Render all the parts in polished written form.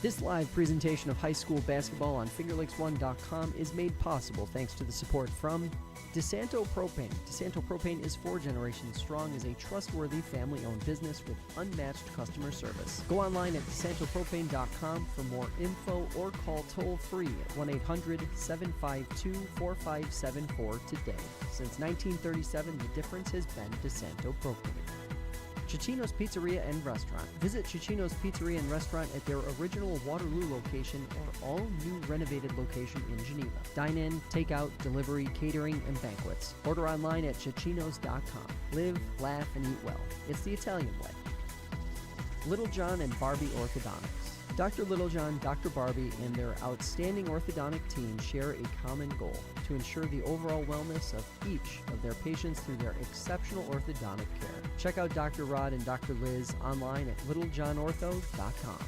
This live presentation of high school basketball on FingerLakes1.com is made possible thanks to the support from DeSanto Propane. DeSanto Propane is 4 generations strong as a trustworthy family-owned business with unmatched customer service. Go online at DeSantoPropane.com for more info or call toll-free at 1-800-752-4574 today. Since 1937, the difference has been DeSanto Propane. Cicino's Pizzeria and Restaurant. Visit Cicino's Pizzeria and Restaurant at their original Waterloo location or all-new renovated location in Geneva. Dine-in, takeout, delivery, catering, and banquets. Order online at Cicinos.com. Live, laugh, and eat well. It's the Italian way. Little John and Barbie Orthodontics. Dr. Littlejohn, Dr. Barbie, and their outstanding orthodontic team share a common goal: to ensure the overall wellness of each of their patients through their exceptional orthodontic care. Check out Dr. Rod and Dr. Liz online at littlejohnortho.com.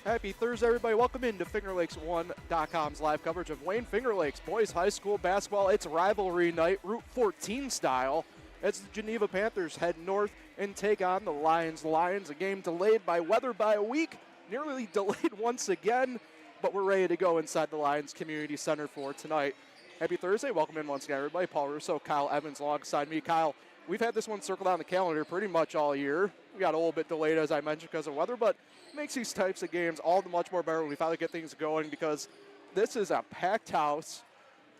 Happy Thursday, everybody. Welcome into FingerLakes1.com's live coverage of Wayne Finger Lakes Boys High School Basketball. It's rivalry night, Route 14 style. It's the Geneva Panthers head north and take on the Lyons. Lions, a game delayed by weather by a week, nearly delayed once again, but we're ready to go inside the Lyons Community Center for tonight. Happy Thursday. Welcome in once again, everybody. Paul Russo, Kyle Evans alongside me. Kyle, we've had this one circled on the calendar pretty much all year. We got a little bit delayed, as I mentioned, because of weather, but it makes these types of games all the much more better when we finally get things going, because this is a packed house.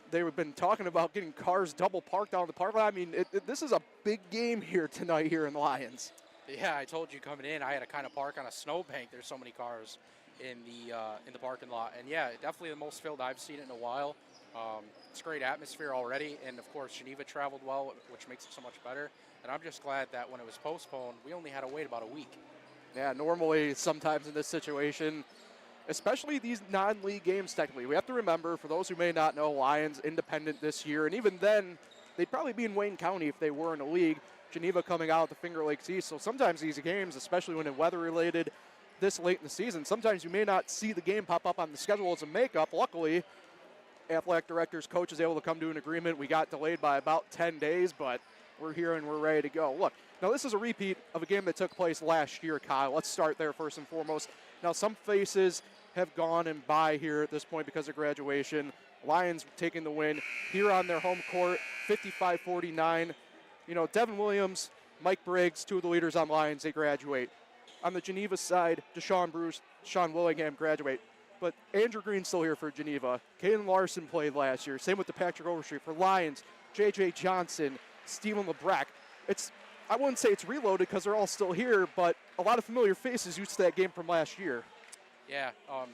They've been talking about getting cars double parked down the park lot. I mean, this is a big game here tonight here in Lyons. Yeah, I told you coming in, I had to kind of park on a snowbank. There's so many cars in the parking lot, and yeah, definitely the most filled I've seen it in a while. It's great atmosphere already, and of course Geneva traveled well, which makes it so much better. And I'm just glad that when it was postponed, we only had to wait about a week. Yeah, normally sometimes in this situation, especially these non-league games technically, we have to remember, for those who may not know, Lyons independent this year, and even then, they'd probably be in Wayne County if they were in a league. Geneva coming out of the Finger Lakes East, so sometimes these games, especially when it's weather-related this late in the season, sometimes you may not see the game pop up on the schedule as a makeup. Luckily, athletic directors, coaches able to come to an agreement. We got delayed by about 10 days, but we're here and we're ready to go. Look, now this is a repeat of a game that took place last year, Kyle. Let's start there first and foremost. Now some faces have gone and by here at this point because of graduation. Lions taking the win here on their home court, 55-49. You know, Devin Williams, Mike Briggs, 2 of the leaders on Lions, they graduate. On the Geneva side, Deshaun Bruce, Sean Willingham graduate. But Andrew Green's still here for Geneva. Caden Larson played last year. Same with the Patrick Overstreet. For Lions, J.J. Johnson, Steven LeBrack. I wouldn't say it's reloaded because they're all still here, but a lot of familiar faces used to that game from last year. Yeah, I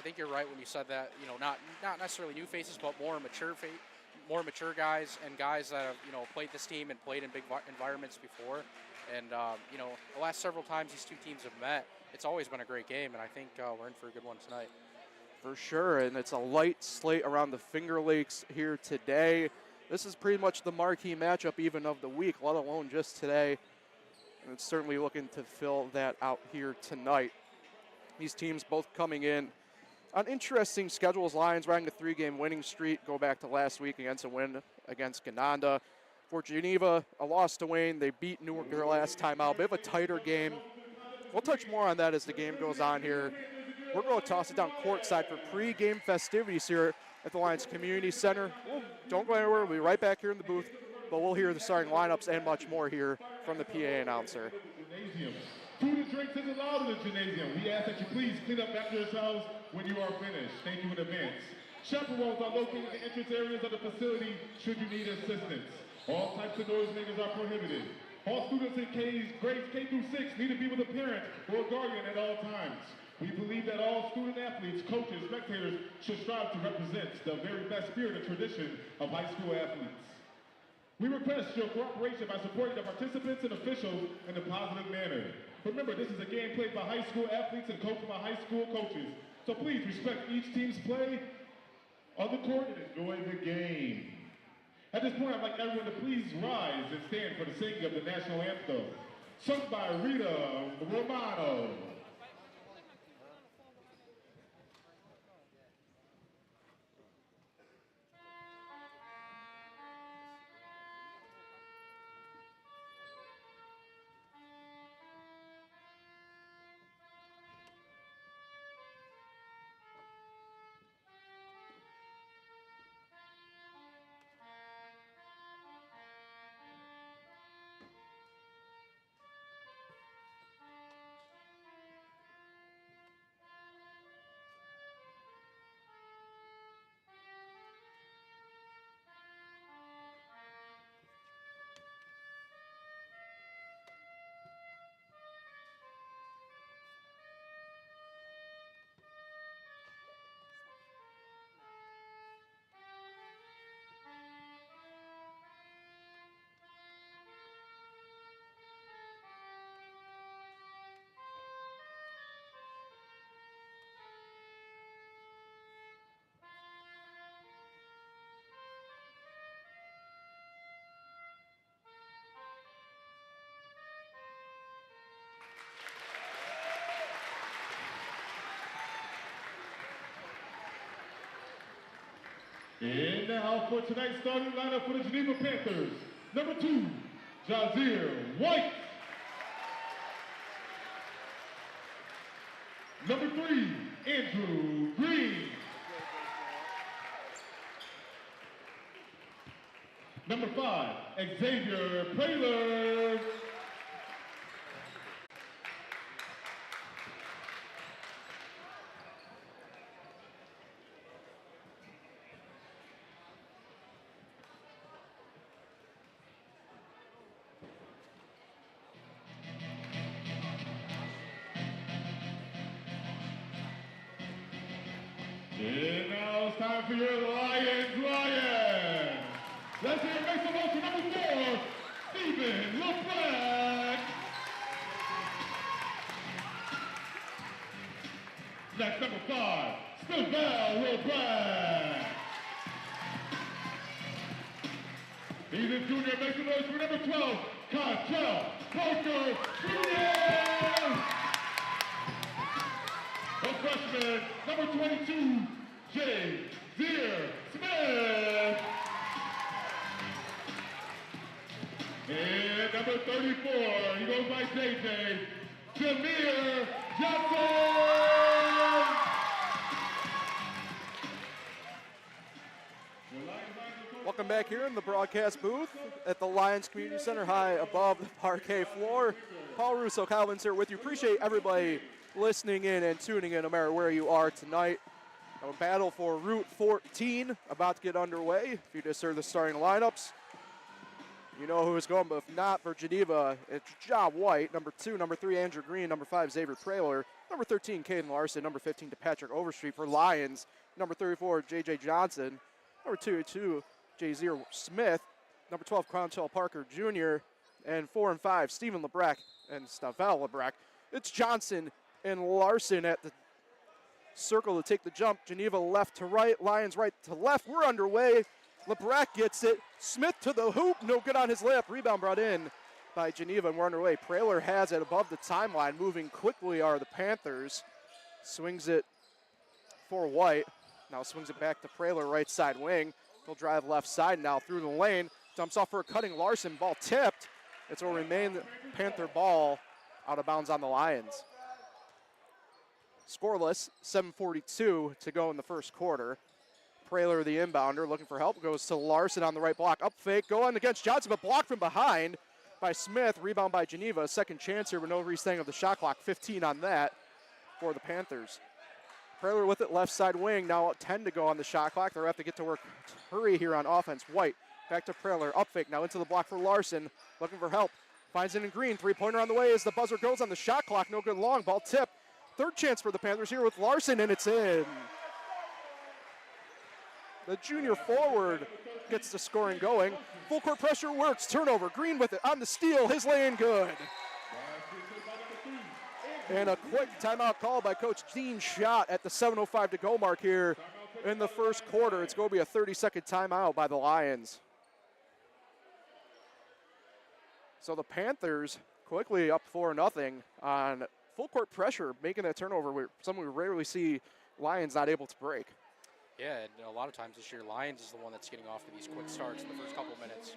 think you're right when you said that. You know, not necessarily new faces, but more mature guys and guys that have, you know, played this team and played in big environments before. And you know, the last several times these two teams have met, it's always been a great game, and I think we're in for a good one tonight. For sure, and it's a light slate around the Finger Lakes here today. This is pretty much the marquee matchup even of the week, let alone just today. And it's certainly looking to fill that out here tonight. These teams both coming in on interesting schedules. Lions riding a 3-game winning streak, go back to last week against a win against Gananda. For Geneva, a loss to Wayne. They beat Newark their last time out. Bit of a tighter game. We'll touch more on that as the game goes on here. We're going to toss it down courtside for pre-game festivities here at the Lyons Community Center. Don't go anywhere. We'll be right back here in the booth, but we'll hear the starting lineups and much more here from the PA announcer. Food and drinks is allowed in the gymnasium. We ask that you please clean up after yourselves when you are finished. Thank you in advance. Chaperones are located in the entrance areas of the facility should you need assistance. All types of noisemakers are prohibited. All students in grades K through 6 need to be with a parent or a guardian at all times. We believe that all student athletes, coaches, spectators should strive to represent the very best spirit and tradition of high school athletes. We request your cooperation by supporting the participants and officials in a positive manner. Remember, this is a game played by high school athletes and coached by high school coaches. So please respect each team's play on the court and enjoy the game. At this point, I'd like everyone to please rise and stand for the singing of the national anthem, sung by Rita Romano. And now for tonight's starting lineup for the Geneva Panthers. Number 2, Jazir White. Number 3, Andrew Green. Number 5, Xavier Praylor. And now it's time for your Lyons. Let's hear it, make some motion. Number 4, Stephen LeBlanc. Next, number 5, Stephen LeBlanc. He's a junior, make some noise for number 12, Kyle Parker Jr. A freshman, number 22, J.Zier Smith. And number 34, he goes by JJ, Jameer Johnson. Welcome back here in the broadcast booth at the Lyons Community Center, high above the parquet floor. Paul Russo, Kyle Evans here with you. Appreciate everybody listening in and tuning in no matter where you are tonight. A battle for Route 14 about to get underway. If you just heard the starting lineups, you know who is going, but if not, for Geneva, it's Ja White, number 2, number 3, Andrew Green, number 5, Xavier Praylor, number 13, Caden Larson, number 15, Patrick Overstreet. For Lyons, number 34, J.J. Johnson, number 2, J.Zier Smith, number 12, Quantrell Parker Jr., and 4 and 5, Stephen LeBlanc and Stavel LeBlanc. It's Johnson and Larson at the circle to take the jump. Geneva left to right, Lyons right to left. We're underway. LeBlanc gets it. Smith to the hoop. No good on his layup. Rebound brought in by Geneva, and we're underway. Praylor has it above the timeline. Moving quickly are the Panthers. Swings it for White. Now swings it back to Praylor, right side wing. He'll drive left side now through the lane. Dumps off for a cutting Larson. Ball tipped. It's will remain Panther ball out of bounds on the Lions. Scoreless, 7:42 to go in the first quarter. Praylor, the inbounder, looking for help, goes to Larson on the right block. Up fake, going against Johnson, but blocked from behind by Smith. Rebound by Geneva. Second chance here with no restaying of the shot clock. 15 on that for the Panthers. Praylor with it, left side wing. Now 10 to go on the shot clock. They'll have to get to work. Hurry here on offense. White back to Praylor. Up fake, now into the block for Larson. Looking for help. Finds it in Green. Three-pointer on the way as the buzzer goes on the shot clock. No good long. Ball tipped. Third chance for the Panthers here with Larson, and it's in. The junior forward gets the scoring going. Full court pressure works. Turnover. Green with it on the steal. His lane good. And a quick timeout call by Coach Dean Schott at the 7:05 to go mark here in the first quarter. It's going to be a 30-second timeout by the Lions. So the Panthers quickly up 4-0 on full court pressure, making that turnover. Something we rarely see Lions not able to break. Yeah, and a lot of times this year, Lyons is the one that's getting off to these quick starts in the first couple minutes.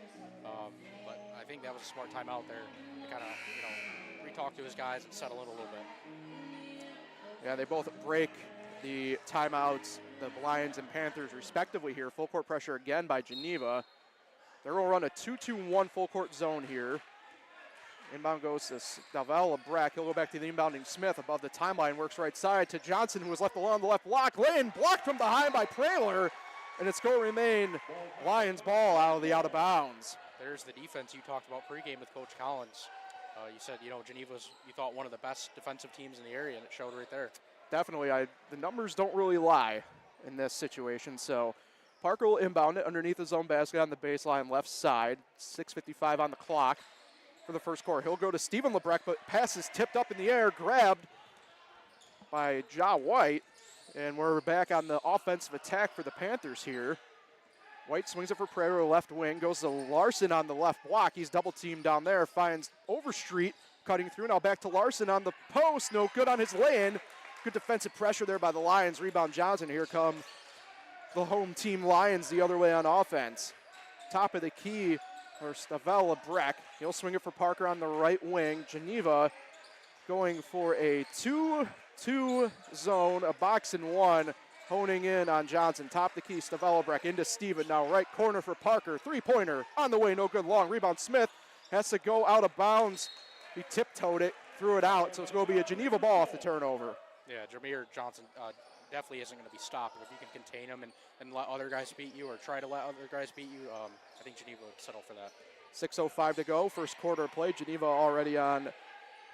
But I think that was a smart timeout there to kind of, re-talk to his guys and settle in a little bit. Yeah, they both break the timeouts, the Lions and Panthers respectively here. Full court pressure again by Geneva. They're going to run a 2-2-1 full court zone here. Inbound goes to Stavel LeBlanc. He'll go back to the inbounding Smith above the timeline. Works right side to Johnson, who was left alone on the left block. Lane blocked from behind by Praylor. And it's going to remain Lions ball out of bounds. There's the defense you talked about pregame with Coach Collins. You said, Geneva's, you thought, one of the best defensive teams in the area, and it showed right there. Definitely. The numbers don't really lie in this situation. So Parker will inbound it underneath his own basket on the baseline left side. 6:55 on the clock for the first quarter. He'll go to Stephen LeBlanc, but pass is tipped up in the air, grabbed by Ja White. And we're back on the offensive attack for the Panthers here. White swings it for Praylor, left wing, goes to Larson on the left block. He's double teamed down there, finds Overstreet cutting through. Now back to Larson on the post, no good on his lay-in. Good defensive pressure there by the Lions. Rebound Johnson. Here come the home team Lions the other way on offense. Top of the key for Stavel Lebrecht. He'll swing it for Parker on the right wing. Geneva going for a 2-2 zone, a box and one, honing in on Johnson. Top the key, Stavel Lebrecht into Steven. Now right corner for Parker. Three-pointer on the way, no good. Long rebound. Smith has to go out of bounds. He tiptoed it, threw it out, so it's going to be a Geneva ball off the turnover. Yeah, Jameer Johnson definitely isn't going to be stopped. If you can contain him and let other guys beat you, or try to let other guys beat you, I think Geneva would settle for that. 6:05 to go, first quarter of play. Geneva already on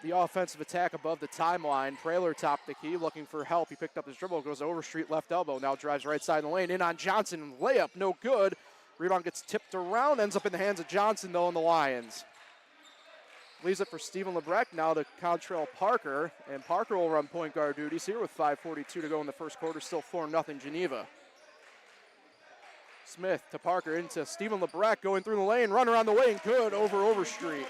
the offensive attack above the timeline. Praler topped the key, looking for help. He picked up his dribble, goes Overstreet left elbow, now drives right side of the lane, in on Johnson, layup, no good. Rebound gets tipped around, ends up in the hands of Johnson, though, in the Lions. Leaves it for Stephen Lebrecht, now to Contrail Parker, and Parker will run point guard duties here with 5:42 to go in the first quarter, still 4-0 Geneva. Smith to Parker into Stephen Lebrecht, going through the lane, run around the way, and good over Overstreet.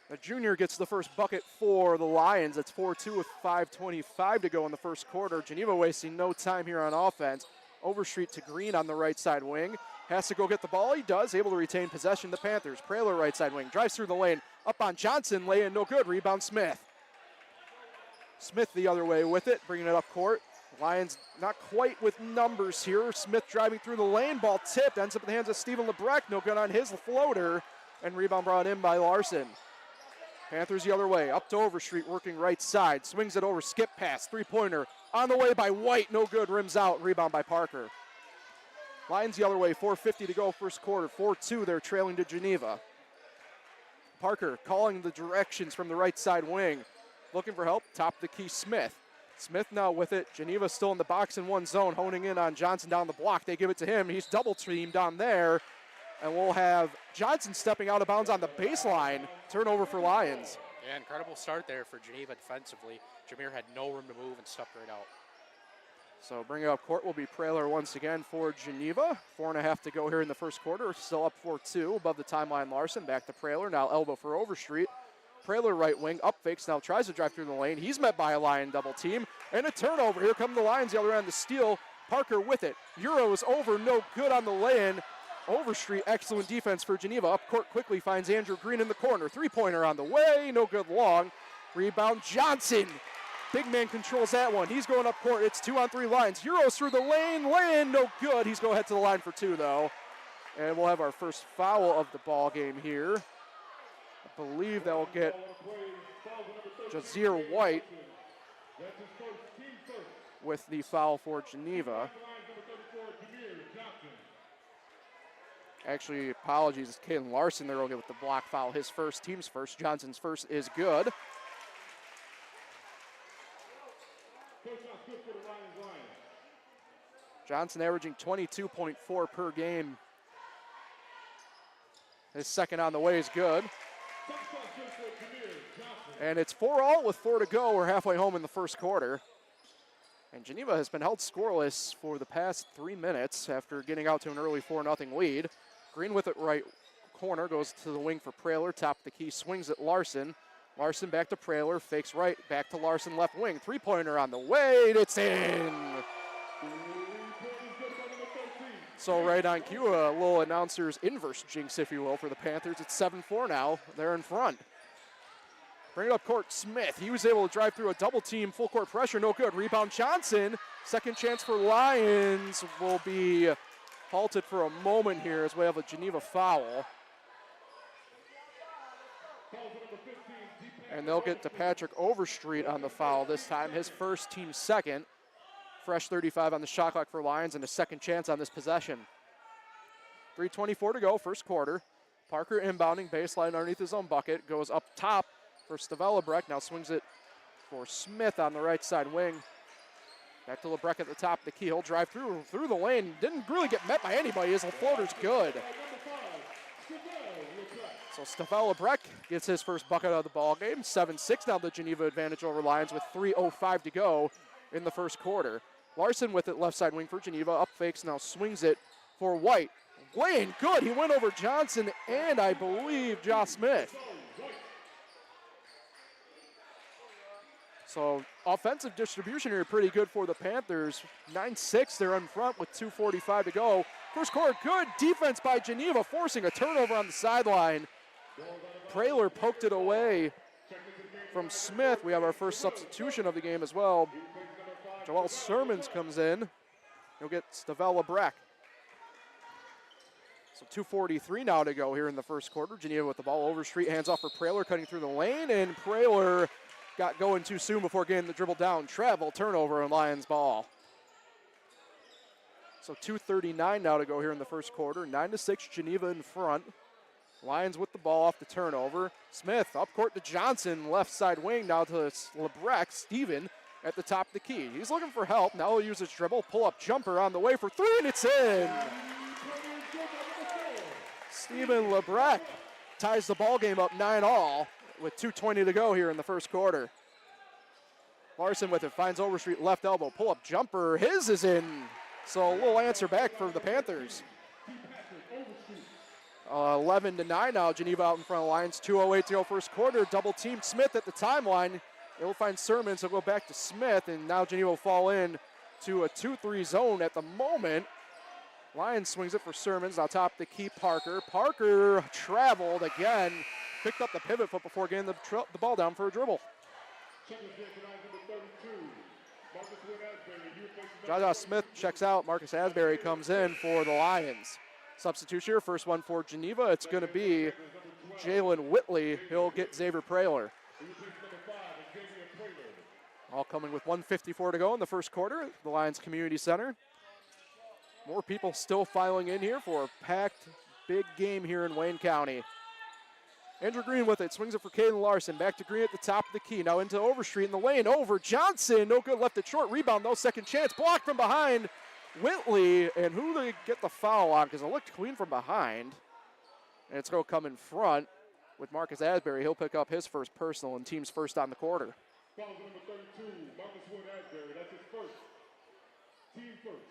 The junior gets the first bucket for the Lions. It's 4-2 with 5:25 to go in the first quarter. Geneva wasting no time here on offense. Overstreet to Green on the right side wing. Has to go get the ball. He does. Able to retain possession. The Panthers. Praler right side wing. Drives through the lane. Up on Johnson. Lay in. No good. Rebound Smith. Smith the other way with it. Bringing it up court. Lions not quite with numbers here. Smith driving through the lane. Ball tipped. Ends up in the hands of Stephen Lebrecht. No good on his floater. And rebound brought in by Larson. Panthers the other way. Up to Overstreet. Working right side. Swings it over. Skip pass. Three-pointer. On the way by White. No good. Rims out. Rebound by Parker. Lions the other way, 4:50 to go first quarter, 4-2, they're trailing to Geneva. Parker calling the directions from the right side wing. Looking for help, top the key Smith. Smith now with it, Geneva still in the box in one zone, honing in on Johnson down the block. They give it to him, he's double teamed down there. And we'll have Johnson stepping out of bounds on the baseline. Turnover for Lions. Yeah, incredible start there for Geneva defensively. Jameer had no room to move and stepped right out. So bringing up court will be Praler once again for Geneva. 4.5 to go here in the first quarter. Still up 4-2 above the timeline. Larson back to Praler. Now elbow for Overstreet. Praler right wing. Up fakes. Now tries to drive through the lane. He's met by a Lion double team. And a turnover. Here come the Lions the other end. The steal. Parker with it. Euros over. No good on the lay-in. Overstreet. Excellent defense for Geneva. Up court quickly finds Andrew Green in the corner. Three-pointer on the way. No good long. Rebound Johnson. Big man controls that one. He's going up court. It's 2-on-3 Lions. Euros through the lane. Lay-in, no good. He's going to head to the line for two, though. And we'll have our first foul of the ball game here. I believe that will get Jazir White with the foul for Geneva. Actually, apologies. It's Caden Larson there will get with the block foul. His first, team's first. Johnson's first is good. Johnson averaging 22.4 per game. His second on the way is good. And it's 4-all with 4 to go. We're halfway home in the first quarter. And Geneva has been held scoreless for the past 3 minutes after getting out to an early 4-0 lead. Green with it right corner, goes to the wing for Praler, top of the key, swings at Larson. Larson back to Praler, fakes right, back to Larson left wing. Three-pointer on the way, it's in! So right on cue, a little announcer's inverse jinx, if you will, for the Panthers. It's 7-4 now, they're in front. Bring it up court, Smith. He was able to drive through a double team, full court pressure, no good. Rebound Johnson, second chance for Lions will be halted for a moment here as we have a Geneva foul. And they'll get to Patrick Overstreet on the foul this time, his first, team second. Fresh 35 on the shot clock for Lions and a second chance on this possession. 3:24 to go, first quarter. Parker inbounding, baseline underneath his own bucket, goes up top for Stavel Lebrecht, now swings it for Smith on the right side wing. Back to Lebrecht at the top of the key, he'll drive through the lane, didn't really get met by anybody, his floater's good. So Stavel Lebrecht gets his first bucket of the ball game. 7-6 now the Geneva advantage over Lions with 3:05 to go in the first quarter. Larson with it left side wing for Geneva. Up fakes, now swings it for White. Lane, good. He went over Johnson and I believe Josh Smith. So offensive distribution here pretty good for the Panthers. 9-6, they're in front with 2:45 to go. First quarter, good defense by Geneva, forcing a turnover on the sideline. Praylor poked it away from Smith. We have our first substitution of the game as well. Joel Sermons comes in. He'll get Stavel Lebrecht. So 2:43 now to go here in the first quarter. Geneva with the ball over street, hands off for Praylor, cutting through the lane, and Praylor got going too soon before getting the dribble down. Travel, turnover, and Lions ball. So 2:39 now to go here in the first quarter. 9-6, Geneva in front. Lions with the ball off the turnover. Smith up court to Johnson, left side wing, now to Lebrecht. Steven at the top of the key. He's looking for help. Now he'll use his dribble, pull-up jumper on the way for three, and it's in. Steven Lebrecht ties the ball game up 9-all with 2:20 to go here in the first quarter. Larson with it, finds Overstreet, left elbow, pull-up jumper. His is in. So a little answer back for the Panthers. 11-9 now, Geneva out in front of Lions. 2:08 to go first quarter. Double team Smith at the timeline. They'll find Sermons, he'll go back to Smith, and now Geneva will fall in to a 2-3 zone at the moment. Lions swings it for Sermons, now top the key, Parker. Parker traveled again, picked up the pivot foot before getting the ball down for a dribble. Jaja Smith checks out, Marcus Asbury comes in for the Lions. Substitution here, first one for Geneva, it's gonna be Jalen Whitley. He'll get Xavier Praylor. All coming with 1:54 to go in the first quarter, the Lyons Community Center. More people still filing in here for a packed big game here in Wayne County. Andrew Green with it, swings it for Caden Larson. Back to Green at the top of the key. Now into Overstreet in the lane. Over Johnson, no good, left it short. Rebound, no second chance. Blocked from behind. Whitley, and who do they get the foul on? Because it looked clean from behind. And it's going to come in front with Marcus Asbury. He'll pick up his first personal and team's first on the quarter. Foul number 32, Marcus Wood Asbury. That's his first. Team first.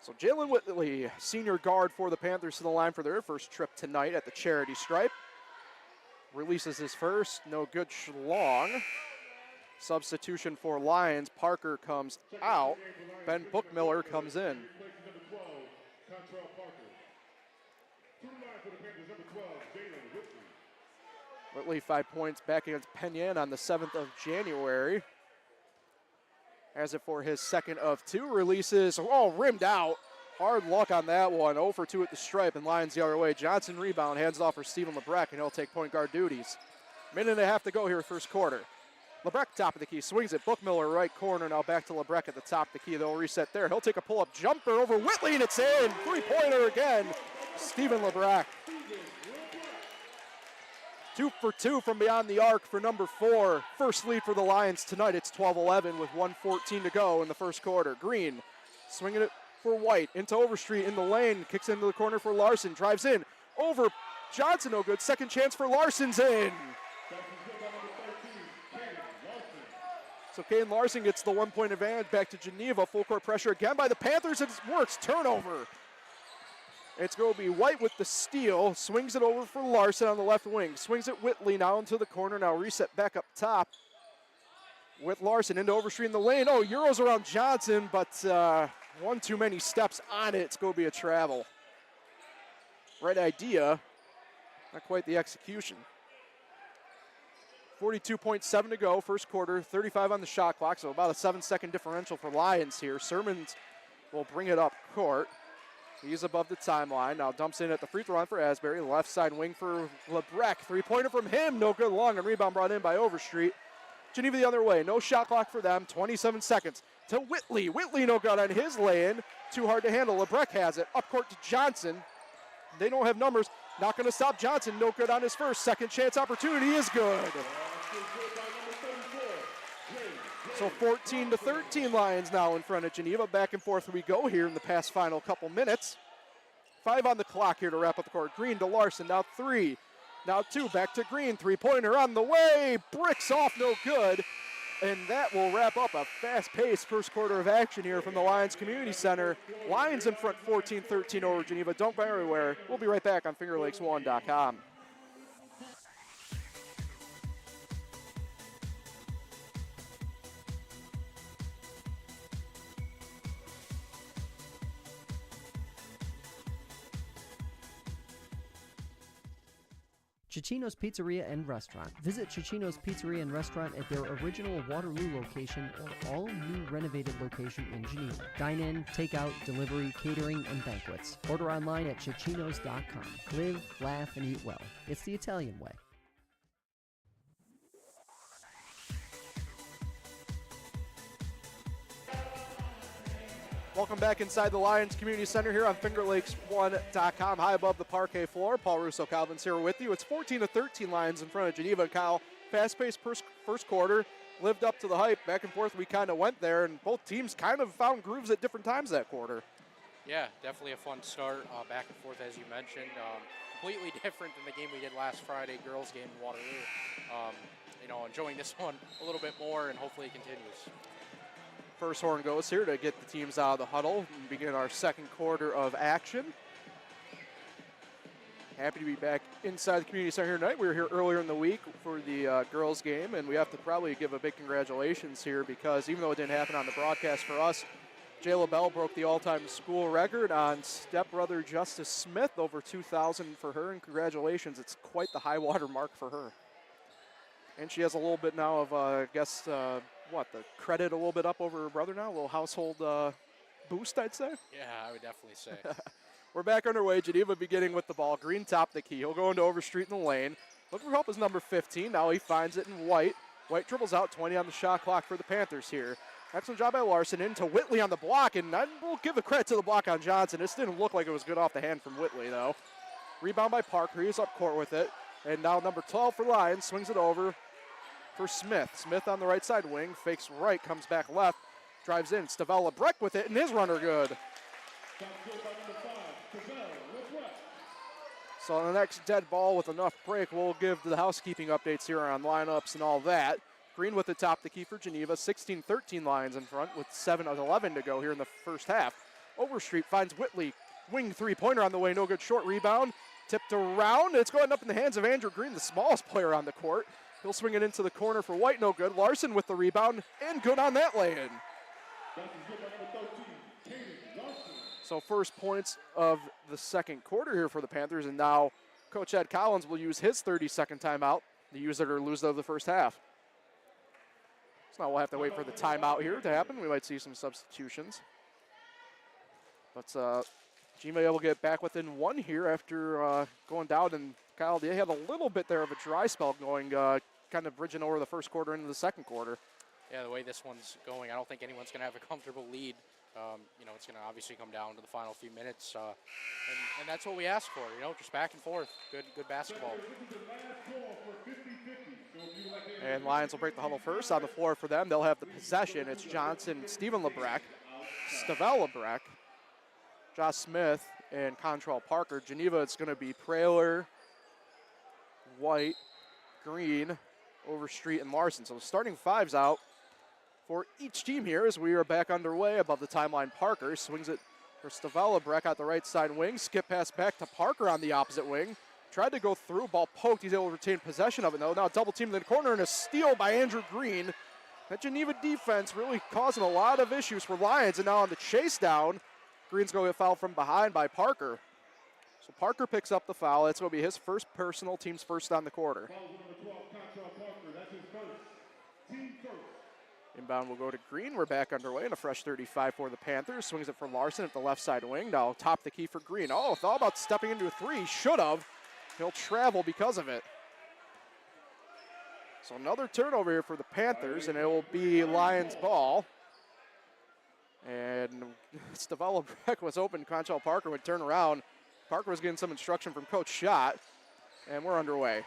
So Jalen Whitley, senior guard for the Panthers, to the line for their first trip tonight at the charity stripe. Releases his first, no good, Schlong. Substitution for Lions, Parker comes out. Ben Bookmiller comes in. Whitley 5 points back against Penyan on the 7th of January. Has it for his second of two. Releases, rimmed out. Hard luck on that one. 0 for 2 at the stripe, and Lions the other way. Johnson rebound, hands it off for Steven Lebrecht, and he'll take point guard duties. Minute and a half to go here, first quarter. Lebrecht top of the key, swings it. Bookmiller right corner, now back to Lebrecht at the top of the key. They'll reset there. He'll take a pull-up jumper over Whitley, and it's in. Three-pointer again. Steven Lebrecht. 2 for 2 from beyond the arc for number 4. First lead for the Lions tonight. It's 12-11 with 1:14 to go in the first quarter. Green swinging it for White into Overstreet in the lane. Kicks into the corner for Larson. Drives in. Over Johnson, no good. Second chance for Larson's in. So Caden Larson gets the 1 point advantage back to Geneva. Full court pressure again by the Panthers. It works. Turnover. It's going to be White with the steal. Swings it over for Larson on the left wing. Swings it Whitley now into the corner. Now reset back up top with Larson into Overstreet in the lane. Euros around Johnson, but one too many steps on it. It's going to be a travel. Right idea. Not quite the execution. 42.7 to go, first quarter, 35 on the shot clock, so about a 7-second differential for Lions here. Sermons will bring it up court. He's above the timeline, now dumps in at the free throw line for Asbury. Left side wing for Lebrecht. Three-pointer from him, no good, long, and rebound brought in by Overstreet. Geneva the other way, no shot clock for them, 27 seconds to Whitley. Whitley no good on his lay-in, too hard to handle. Lebrecht has it, up court to Johnson. They don't have numbers, not going to stop Johnson, no good on his first. Second chance opportunity is good. So 14-13 Lions now in front of Geneva. Back and forth we go here in the past final couple minutes. 5 on the clock here to wrap up the court. Green to Larson, now 3. Now 2, back to Green. Three-pointer on the way. Bricks off, no good. And that will wrap up a fast-paced first quarter of action here from the Lyons Community Center. Lions in front 14-13 over Geneva. Don't go anywhere. We'll be right back on FingerLakes1.com. Cicino's Pizzeria and Restaurant. Visit Cicino's Pizzeria and Restaurant at their original Waterloo location or all-new renovated location in Geneva. Dine-in, takeout, delivery, catering, and banquets. Order online at Cicinos.com. Live, laugh, and eat well. It's the Italian way. Welcome back inside the Lyons Community Center here on FingerLakes1.com, high above the parquet floor. Paul Russo, Kyle Evans here with you. It's 14-13 Lions in front of Geneva. Kyle, fast-paced first quarter, lived up to the hype. Back and forth we kind of went there, and both teams kind of found grooves at different times that quarter. Yeah, definitely a fun start, back and forth as you mentioned. Completely different than the game we did last Friday, girls game in Waterloo. Enjoying this one a little bit more, and hopefully it continues. First horn goes here to get the teams out of the huddle and begin our second quarter of action. Happy to be back inside the community center here tonight. We were here earlier in the week for the girls game, and we have to probably give a big congratulations here because even though it didn't happen on the broadcast for us, Jay LaBelle broke the all-time school record on stepbrother Justice Smith, over 2,000 for her, and congratulations. It's quite the high water mark for her. And she has a little bit now of, the credit a little bit up over her brother now, a little household boost, I'd say. Yeah, I would definitely say. We're back underway. Geneva beginning with the ball. Green top the key. He'll go into Overstreet in the lane. Looking for help is number 15. Now he finds it in White. White dribbles out, 20 on the shot clock for the Panthers here. Excellent job by Larson into Whitley on the block, and I will give the credit to the block on Johnson. This didn't look like it was good off the hand from Whitley, though. Rebound by Parker. He's up court with it. And now number 12 for Lyons swings it over for Smith. Smith on the right side wing, fakes right, comes back left, drives in. Stavella Breck with it, and his runner good. So on the next dead ball with enough break, we'll give the housekeeping updates here on lineups and all that. Green with the top the key for Geneva. 16-13 Lions in front with 7:11 to go here in the first half. Overstreet finds Whitley. Wing three-pointer on the way, no good. Short rebound, tipped around. It's going up in the hands of Andrew Green, the smallest player on the court. He'll swing it into the corner for White, no good. Larson with the rebound, and good on that lay-in. So first points of the second quarter here for the Panthers, and now Coach Ed Collins will use his 30-second timeout to use it or lose it of the first half. So now we'll have to wait for the timeout here to happen. We might see some substitutions. But Geneva able to get back within one here after going down, and Kyle, they had a little bit there of a dry spell going, kind of bridging over the first quarter into the second quarter. Yeah, the way this one's going, I don't think anyone's going to have a comfortable lead. It's going to obviously come down to the final few minutes, and that's what we ask for, just back and forth. Good basketball. And Lions will break the huddle first. On the floor for them, they'll have the possession. It's Johnson, Stephen LeBrecq, Stavell LeBrecq, Josh Smith, and Contrell Parker. Geneva, it's going to be Praler, White, Green, Overstreet, and Larson. So the starting five's out for each team here as we are back underway. Above the timeline, Parker swings it for Stavella Breck at the right side wing. Skip pass back to Parker on the opposite wing. Tried to go through, ball poked. He's able to retain possession of it, though. Now double team in the corner and a steal by Andrew Green. That Geneva defense really causing a lot of issues for Lions. And now on the chase down, Green's going to get fouled from behind by Parker. So Parker picks up the foul. It's going to be his first personal, team's first on the quarter. Inbound will go to Green. We're back underway and a fresh 35 for the Panthers. Swings it for Larson at the left side wing. Now top the key for Green. Oh, thought about stepping into a three. Should have. He'll travel because of it. So another turnover here for the Panthers, and it will be Lions ball. And Stavella Breck was open. Conchal Parker would turn around. Parker was getting some instruction from Coach Schott, and we're underway.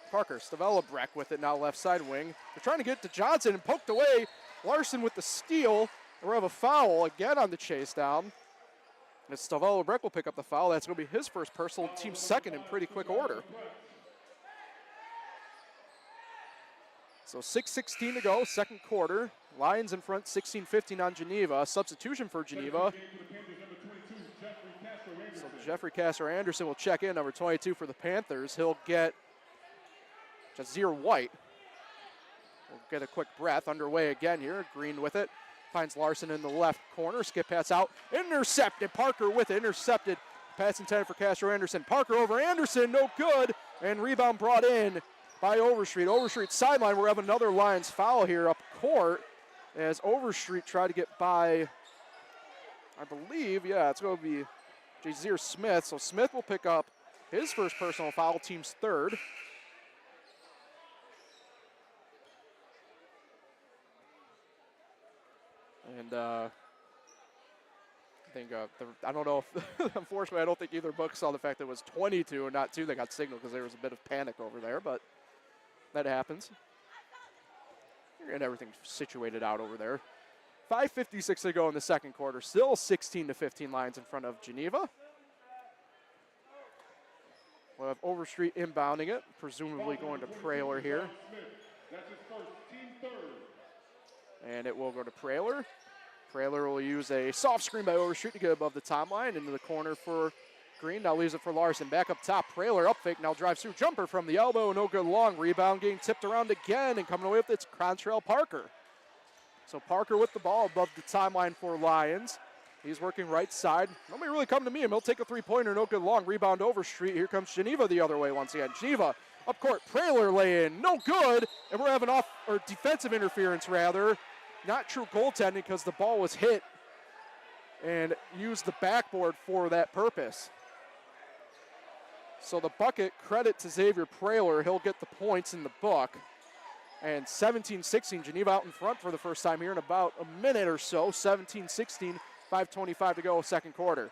Parker, Stavella Breck with it now left side wing. They're trying to get to Johnson and poked away. Larson with the steal. We have a foul again on the chase down. And Stavella Breck will pick up the foul. That's going to be his first personal, team second in pretty quick order. So 6:16 to go, second quarter. Lions in front, 16-15 on Geneva. Substitution for Geneva. So Jeffrey Castor Anderson will check in, number 22 for the Panthers. He'll get Jazir White. We'll get a quick breath. Underway again here. Green with it. Finds Larson in the left corner. Skip pass out. Intercepted. Parker with it. Intercepted. Pass intended for Castro Anderson. Parker over Anderson. No good. And rebound brought in by Overstreet. Overstreet sideline. We're having another Lions foul here up court as Overstreet tried to get by, I believe, yeah, it's going to be Jazier Smith. So Smith will pick up his first personal foul, team's third. And I think, I don't know if, unfortunately, I don't think either book saw the fact that it was 22 and not 2 that got signaled because there was a bit of panic over there, but that happens. And everything situated out over there. 5:56 to go in the second quarter. Still 16-15 Lions in front of Geneva. We'll have Overstreet inbounding it, presumably going to Praylor here. That's his first, team third. And it will go to Praylor. Praylor will use a soft screen by Overstreet to get above the timeline into the corner for Green. Now leaves it for Larson. Back up top. Praylor up fake. Now drives through. Jumper from the elbow. No good long. Rebound getting tipped around again. And coming away with it's Contrail Parker. So Parker with the ball above the timeline for Lions. He's working right side. Nobody really come to me. He'll take a three-pointer. No good long. Rebound Overstreet. Here comes Geneva the other way once again. Geneva up court. Praylor lay in. No good. And we're having defensive interference rather. Not true goaltending because the ball was hit and used the backboard for that purpose. So the bucket, credit to Xavier Praylor. He'll get the points in the book. And 17-16, Geneva out in front for the first time here in about a minute or so. 17-16, 5:25 to go, second quarter.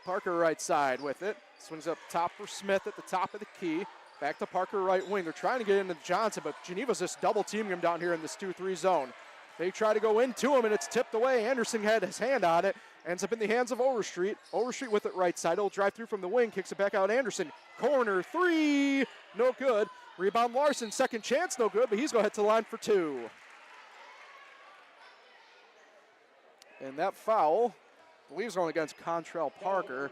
Parker right side with it. Swings up top for Smith at the top of the key. Back to Parker right wing. They're trying to get into Johnson, but Geneva's just double teaming him down here in this 2-3 zone. They try to go into him, and it's tipped away. Anderson had his hand on it. Ends up in the hands of Overstreet. Overstreet with it right side. He'll drive through from the wing. Kicks it back out. Anderson. Corner three. No good. Rebound Larson. Second chance. No good, but he's going to head to the line for two. And that foul, I believe, is only against Contrail Parker.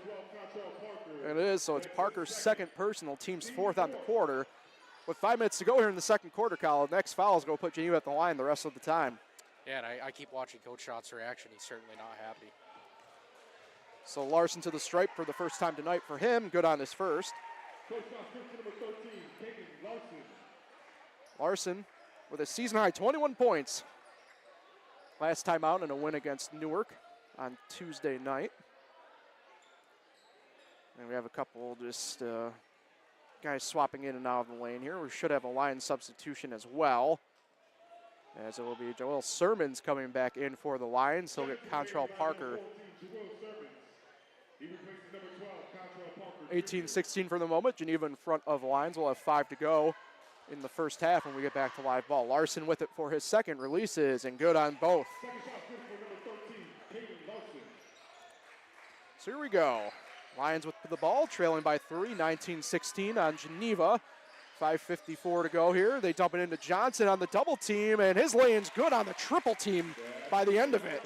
And it is, so it's Parker's second personal, team's fourth on the quarter. With 5 minutes to go here in the second quarter, Kyle, the next foul is going to put Geneva at the line the rest of the time. Yeah, and I keep watching Coach Schott's reaction. He's certainly not happy. So Larson to the stripe for the first time tonight for him. Good on his first. Larson with a season-high 21 points. Last time out in a win against Newark on Tuesday night. And we have a couple just guys swapping in and out of the lane here. We should have a line substitution as well, as it will be Joel Sermons coming back in for the Lions. He'll get Contrail Parker. 18-16 for the moment. Geneva in front of Lions. We'll have 5 to go in the first half when we get back to live ball. Larson with it for his second. Releases and good on both. So here we go. Lions with the ball, trailing by 3, 19-16 on Geneva. 5:54 to go here. They dump it into Johnson on the double team, and his lay-in's good on the triple team by the end of it.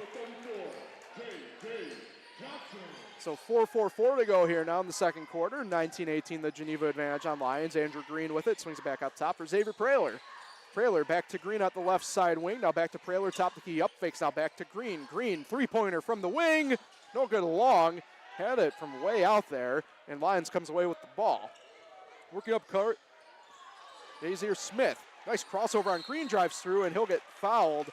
So 4:44 to go here now in the second quarter. 19-18 the Geneva advantage on Lions. Andrew Green with it, swings it back up top for Xavier Praylor. Praylor back to Green at the left side wing. Now back to Praylor, top the key, up fakes, now back to Green. Green, three-pointer from the wing. No good long. Had it from way out there, and Lions comes away with the ball. Working up court, Jazier Smith. Nice crossover on Green, drives through, and he'll get fouled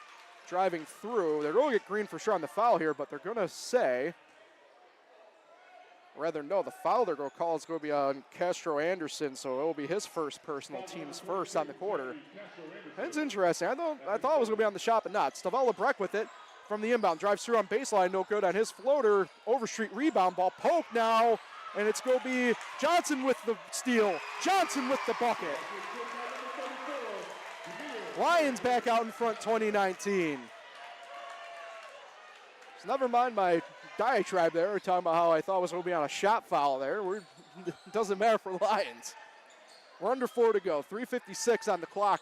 driving through. They're going to get Green for sure on the foul here, but they're going to say, rather no, the foul they're going to call is going to be on Castro Anderson, so it will be his first personal, team's first on the quarter. That's interesting. I thought it was going to be on the shot, but not. Stavella Breck with it. From the inbound, drives through on baseline, no good on his floater. Overstreet rebound, ball poke now, and it's going to be Johnson with the steal. Johnson with the bucket. Lions back out in front, 2019. So never mind my diatribe there. We're talking about how I thought it was going to be on a shot foul there. It doesn't matter for Lions. We're under 4 to go. 3:56 on the clock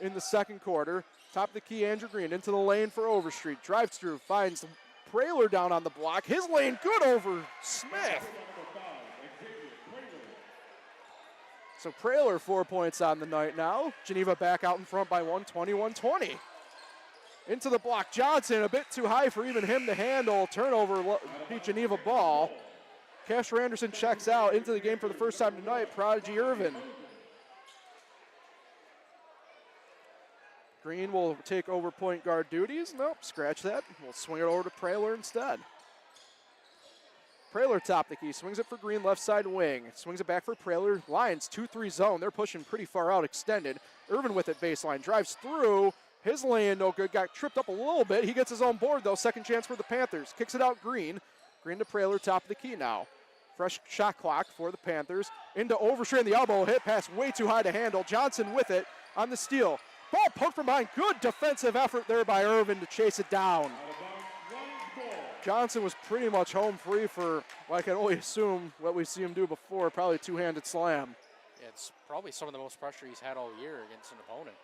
in the second quarter. Top of the key, Andrew Green into the lane for Overstreet. Drives through, finds Praylor down on the block. His lane good over Smith. So Praylor 4 points on the night now. Geneva back out in front by 1, 21-20. Into the block, Johnson a bit too high for even him to handle. Turnover, Geneva ball. Casher Anderson checks out into the game for the first time tonight. Prodigy Irvin. Green will take over point guard duties. Nope, scratch that. We'll swing it over to Praler instead. Praler top the key, swings it for Green, left side wing. Swings it back for Praler. Lions 2-3 zone. They're pushing pretty far out, extended. Irvin with it baseline, drives through. His lay-in no good, got tripped up a little bit. He gets his own board though, second chance for the Panthers. Kicks it out Green. Green to Praler, top of the key now. Fresh shot clock for the Panthers. Into Overstreet and the elbow hit, pass way too high to handle. Johnson with it on the steal. Ball poked from behind. Good defensive effort there by Irvin to chase it down. Johnson was pretty much home free for, well, I can only assume what we see him do before, probably a two-handed slam. Yeah, it's probably some of the most pressure he's had all year against an opponent.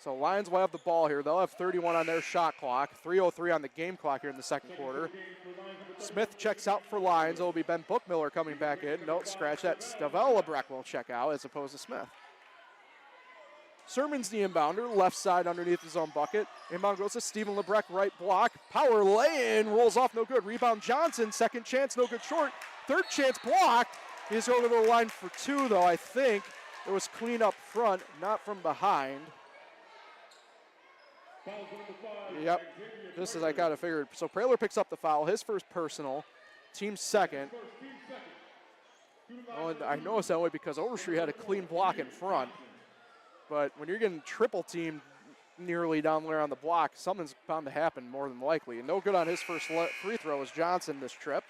So Lions will have the ball here. They'll have 31 on their shot clock, 3:03 on the game clock here in the second quarter. Smith checks out for Lions. It will be Ben Bookmiller coming back in. Nope, scratch that. Stavell Lebrecht will check out as opposed to Smith. Sermon's the inbounder, left side underneath his own bucket. Inbound goes to Stephen Lebrecht, right block. Power lay-in, rolls off, no good. Rebound Johnson, second chance, no good short. Third chance blocked. He's over the line for two, though, I think. It was clean up front, not from behind. Yep, this is, I gotta figure. So Praler picks up the foul, his first personal, team second. Oh, and I noticed that way because Overstreet had a clean block in front. But when you're getting triple teamed nearly down there on the block, something's bound to happen more than likely. And no good on his first free throw is Johnson this trip.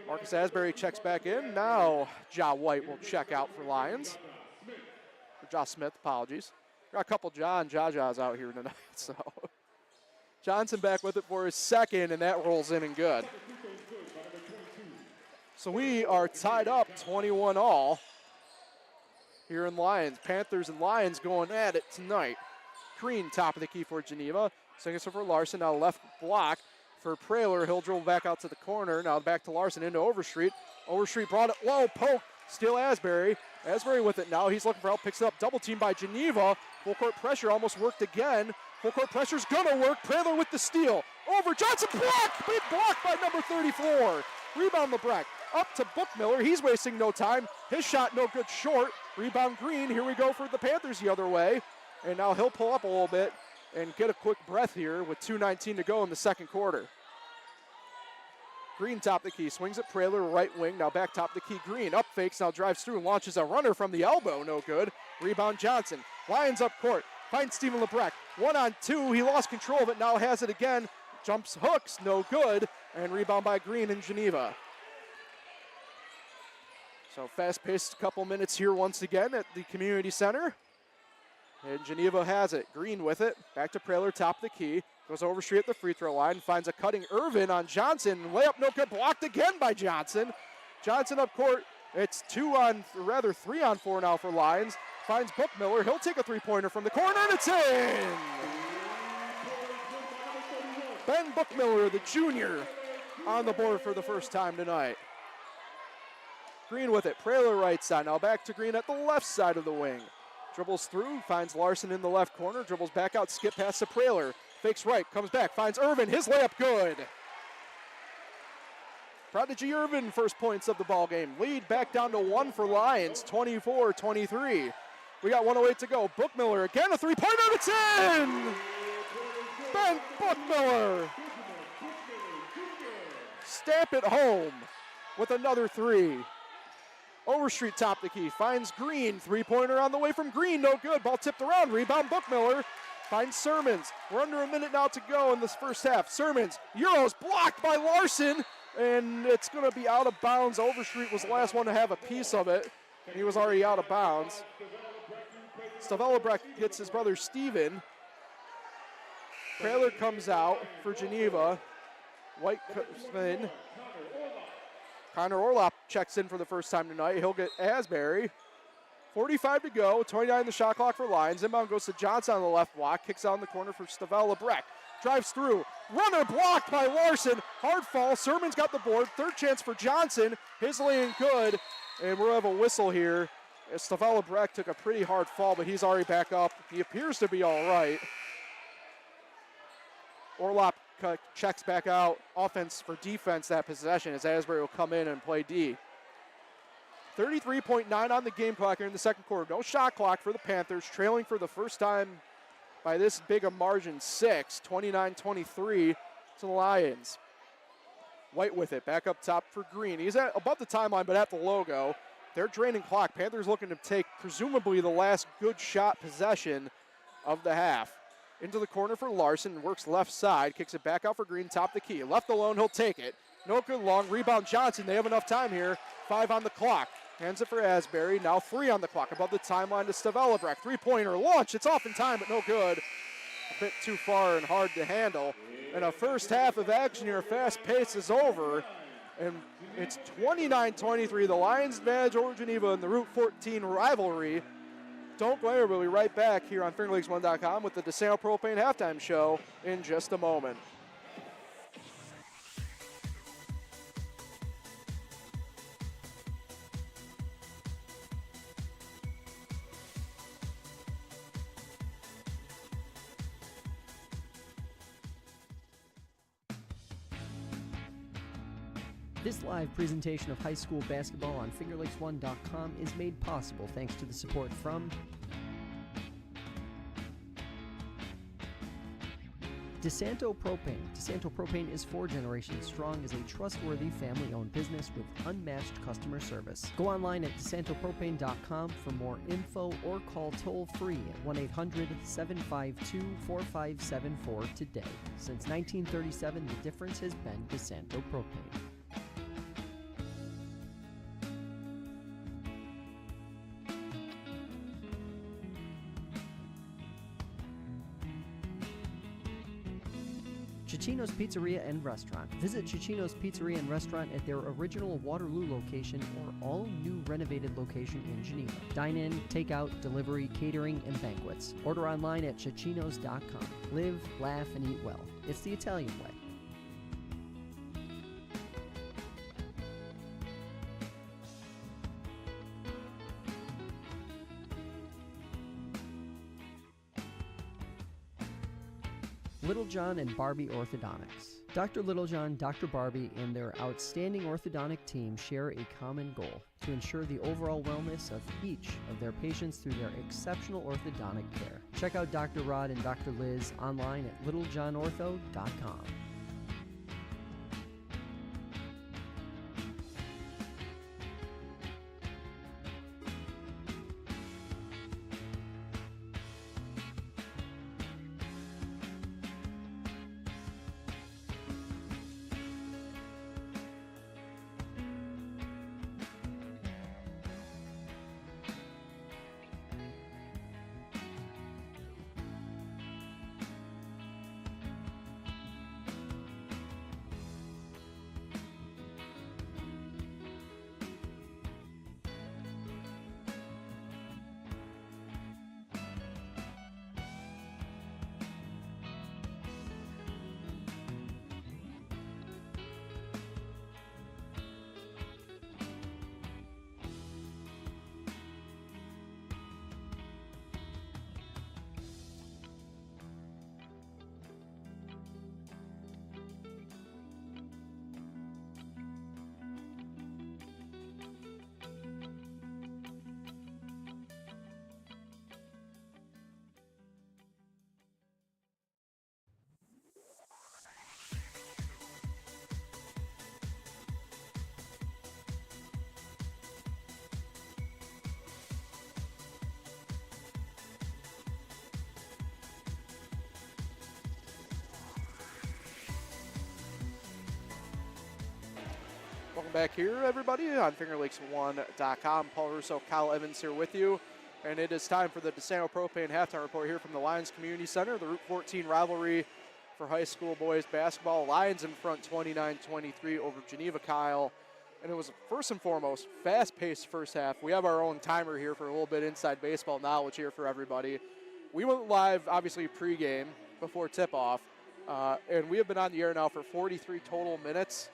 Marcus Asbury checks back in. Now Ja White will check out for Lions. Or Ja Smith, apologies. Got a couple Ja and Ja's out here tonight. So Johnson back with it for his second, and that rolls in and good. So we are tied up 21 all. Here in Lions, Panthers and Lions going at it tonight. Green, top of the key for Geneva. Singles for Larson, now left block for Praler. He'll dribble back out to the corner. Now back to Larson into Overstreet. Overstreet brought it low, poke, steal Asbury. Asbury with it now. He's looking for help, picks it up. Double team by Geneva. Full court pressure almost worked again. Full court pressure's gonna work. Praler with the steal. Over Johnson, block! Big block by number 34. Rebound Lebrecht. Up to Bookmiller. He's wasting no time. His shot no good short. Rebound Green. Here we go for the Panthers the other way. And now he'll pull up a little bit and get a quick breath here with 2:19 to go in the second quarter. Green top the key. Swings at Praler, right wing. Now back top the key. Green up fakes. Now drives through and launches a runner from the elbow. No good. Rebound Johnson. Lions up court. Finds Stephen Lebrecht. 1-on-2. He lost control of it. Now has it again. Jumps, hooks. No good. And rebound by Green in Geneva. So fast-paced couple minutes here once again at the community center. And Geneva has it. Green with it. Back to Praler, top of the key. Goes Overstreet at the free throw line. Finds a cutting Irvin on Johnson. Layup no good. Blocked again by Johnson. Johnson up court. It's 3-on-4 now for Lions. Finds Bookmiller. He'll take a three-pointer from the corner, and it's in! Ben Bookmiller, the junior, on the board for the first time tonight. Green with it. Praler right side. Now back to Green at the left side of the wing. Dribbles through. Finds Larson in the left corner. Dribbles back out. Skip past to Praler. Fakes right. Comes back. Finds Irvin. His layup good. Prodigy Irvin, first points of the ball game. Lead back down to 1 for Lions. 24-23. We got 1:08 to go. Bookmiller again. A three-pointer. It's in! Ben Bookmiller. Stamp it home with another three. Overstreet top the key, finds Green, three-pointer on the way from Green, no good, ball tipped around, rebound Bookmiller, finds Sermons. We're under a minute now to go in this first half. Sermons, Euros blocked by Larson, and it's gonna be out of bounds. Overstreet was the last one to have a piece of it. He was already out of bounds. Stavellebrecht gets his brother Steven. Praler comes out for Geneva. White comes in. Connor Orlop checks in for the first time tonight. He'll get Asbury. 45 to go. 29 the shot clock for Lions. Inbound goes to Johnson on the left block. Kicks out in the corner for Stavellebrecht. Drives through. Runner blocked by Larson. Hard fall. Sermon's got the board. Third chance for Johnson. His lane good. And we'll have a whistle here. Stavellebrecht took a pretty hard fall, but he's already back up. He appears to be all right. Orlop checks back out offense for defense that possession as Asbury will come in and play D. 33.9 on the game clock here in the second quarter. No shot clock for the Panthers, trailing for the first time by this big a margin, 29-23 to the Lions. White with it, back up top for Green. He's above the timeline, but at the logo. They're draining clock. Panthers looking to take presumably the last good shot possession of the half. Into the corner for Larson, works left side, kicks it back out for Green, top the key. Left alone, he'll take it. No good long, rebound Johnson. They have enough time here. 5 on the clock. Hands it for Asbury, now 3 on the clock. Above the timeline to Stavelabrecht. Three-pointer launch, it's off in time, but no good. A bit too far and hard to handle. And a first half of action here, fast pace is over. And it's 29-23, the Lions advantage over Geneva in the Route 14 rivalry. Don't go anywhere, we'll be right back here on FingerLakes1.com with the DeSanto Propane Halftime Show in just a moment. This live presentation of high school basketball on FingerLakes1.com is made possible thanks to the support from DeSanto Propane. DeSanto Propane is 4 generations strong as a trustworthy family-owned business with unmatched customer service. Go online at DeSantoPropane.com for more info or call toll-free at 1-800-752-4574 today. Since 1937, the difference has been DeSanto Propane. Cicino's Pizzeria and Restaurant. Visit Cicino's Pizzeria and Restaurant at their original Waterloo location or all-new renovated location in Geneva. Dine-in, take-out, delivery, catering, and banquets. Order online at Cicinos.com. Live, laugh, and eat well. It's the Italian way. Littlejohn and Barbie Orthodontics. Dr. Littlejohn, Dr. Barbie, and their outstanding orthodontic team share a common goal: to ensure the overall wellness of each of their patients through their exceptional orthodontic care. Check out Dr. Rod and Dr. Liz online at littlejohnortho.com. Welcome back here, everybody, on FingerLakes1.com. Paul Russo, Kyle Evans here with you. And it is time for the DeSanto Propane Halftime Report here from the Lyons Community Center. The Route 14 rivalry for high school boys basketball. Lions in front 29-23 over Geneva, Kyle. And it was, first and foremost, fast-paced first half. We have our own timer here for a little bit inside baseball knowledge here for everybody. We went live, obviously, pregame before tip-off. And we have been on the air now for 43 total minutes.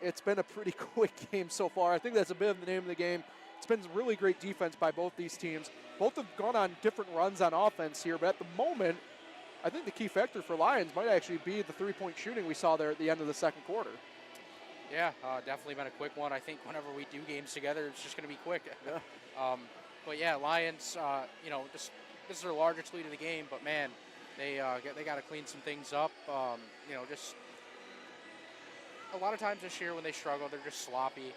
It's been a pretty quick game so far. I think that's a bit of the name of the game. It's been really great defense by both these teams. Both have gone on different runs on offense here, but at the moment, I think the key factor for Lyons might actually be the three-point shooting we saw there at the end of the second quarter. Yeah, definitely been a quick one. I think whenever we do games together, it's just going to be quick. Yeah. But yeah, Lyons, this is their largest lead of the game, but man, they got to clean some things up. Just a lot of times this year when they struggle, they're just sloppy.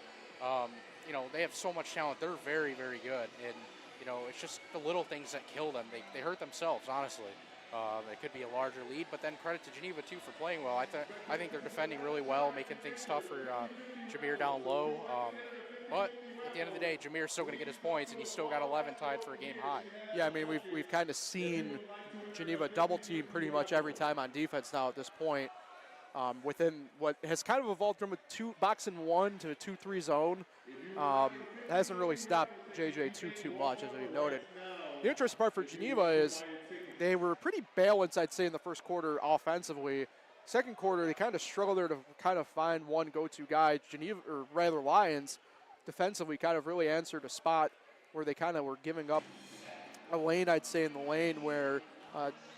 They have so much talent. They're very, very good, and it's just the little things that kill them. They hurt themselves, honestly. It could be a larger lead, but then credit to Geneva too for playing well. I think they're defending really well, making things tough for Jameer down low. But at the end of the day, Jameer's still going to get his points, and he's still got 11 tied for a game high. Yeah, I mean we've kind of seen Geneva double team pretty much every time on defense now at this point. Within what has kind of evolved from a box and one to a 2-3 zone. Hasn't really stopped JJ too much, as we've noted. The interesting part for Geneva is they were pretty balanced, I'd say, in the first quarter offensively. Second quarter, they kind of struggled there to kind of find one go-to guy. Geneva, or rather Lyons, defensively kind of really answered a spot where they kind of were giving up a lane, I'd say, in the lane where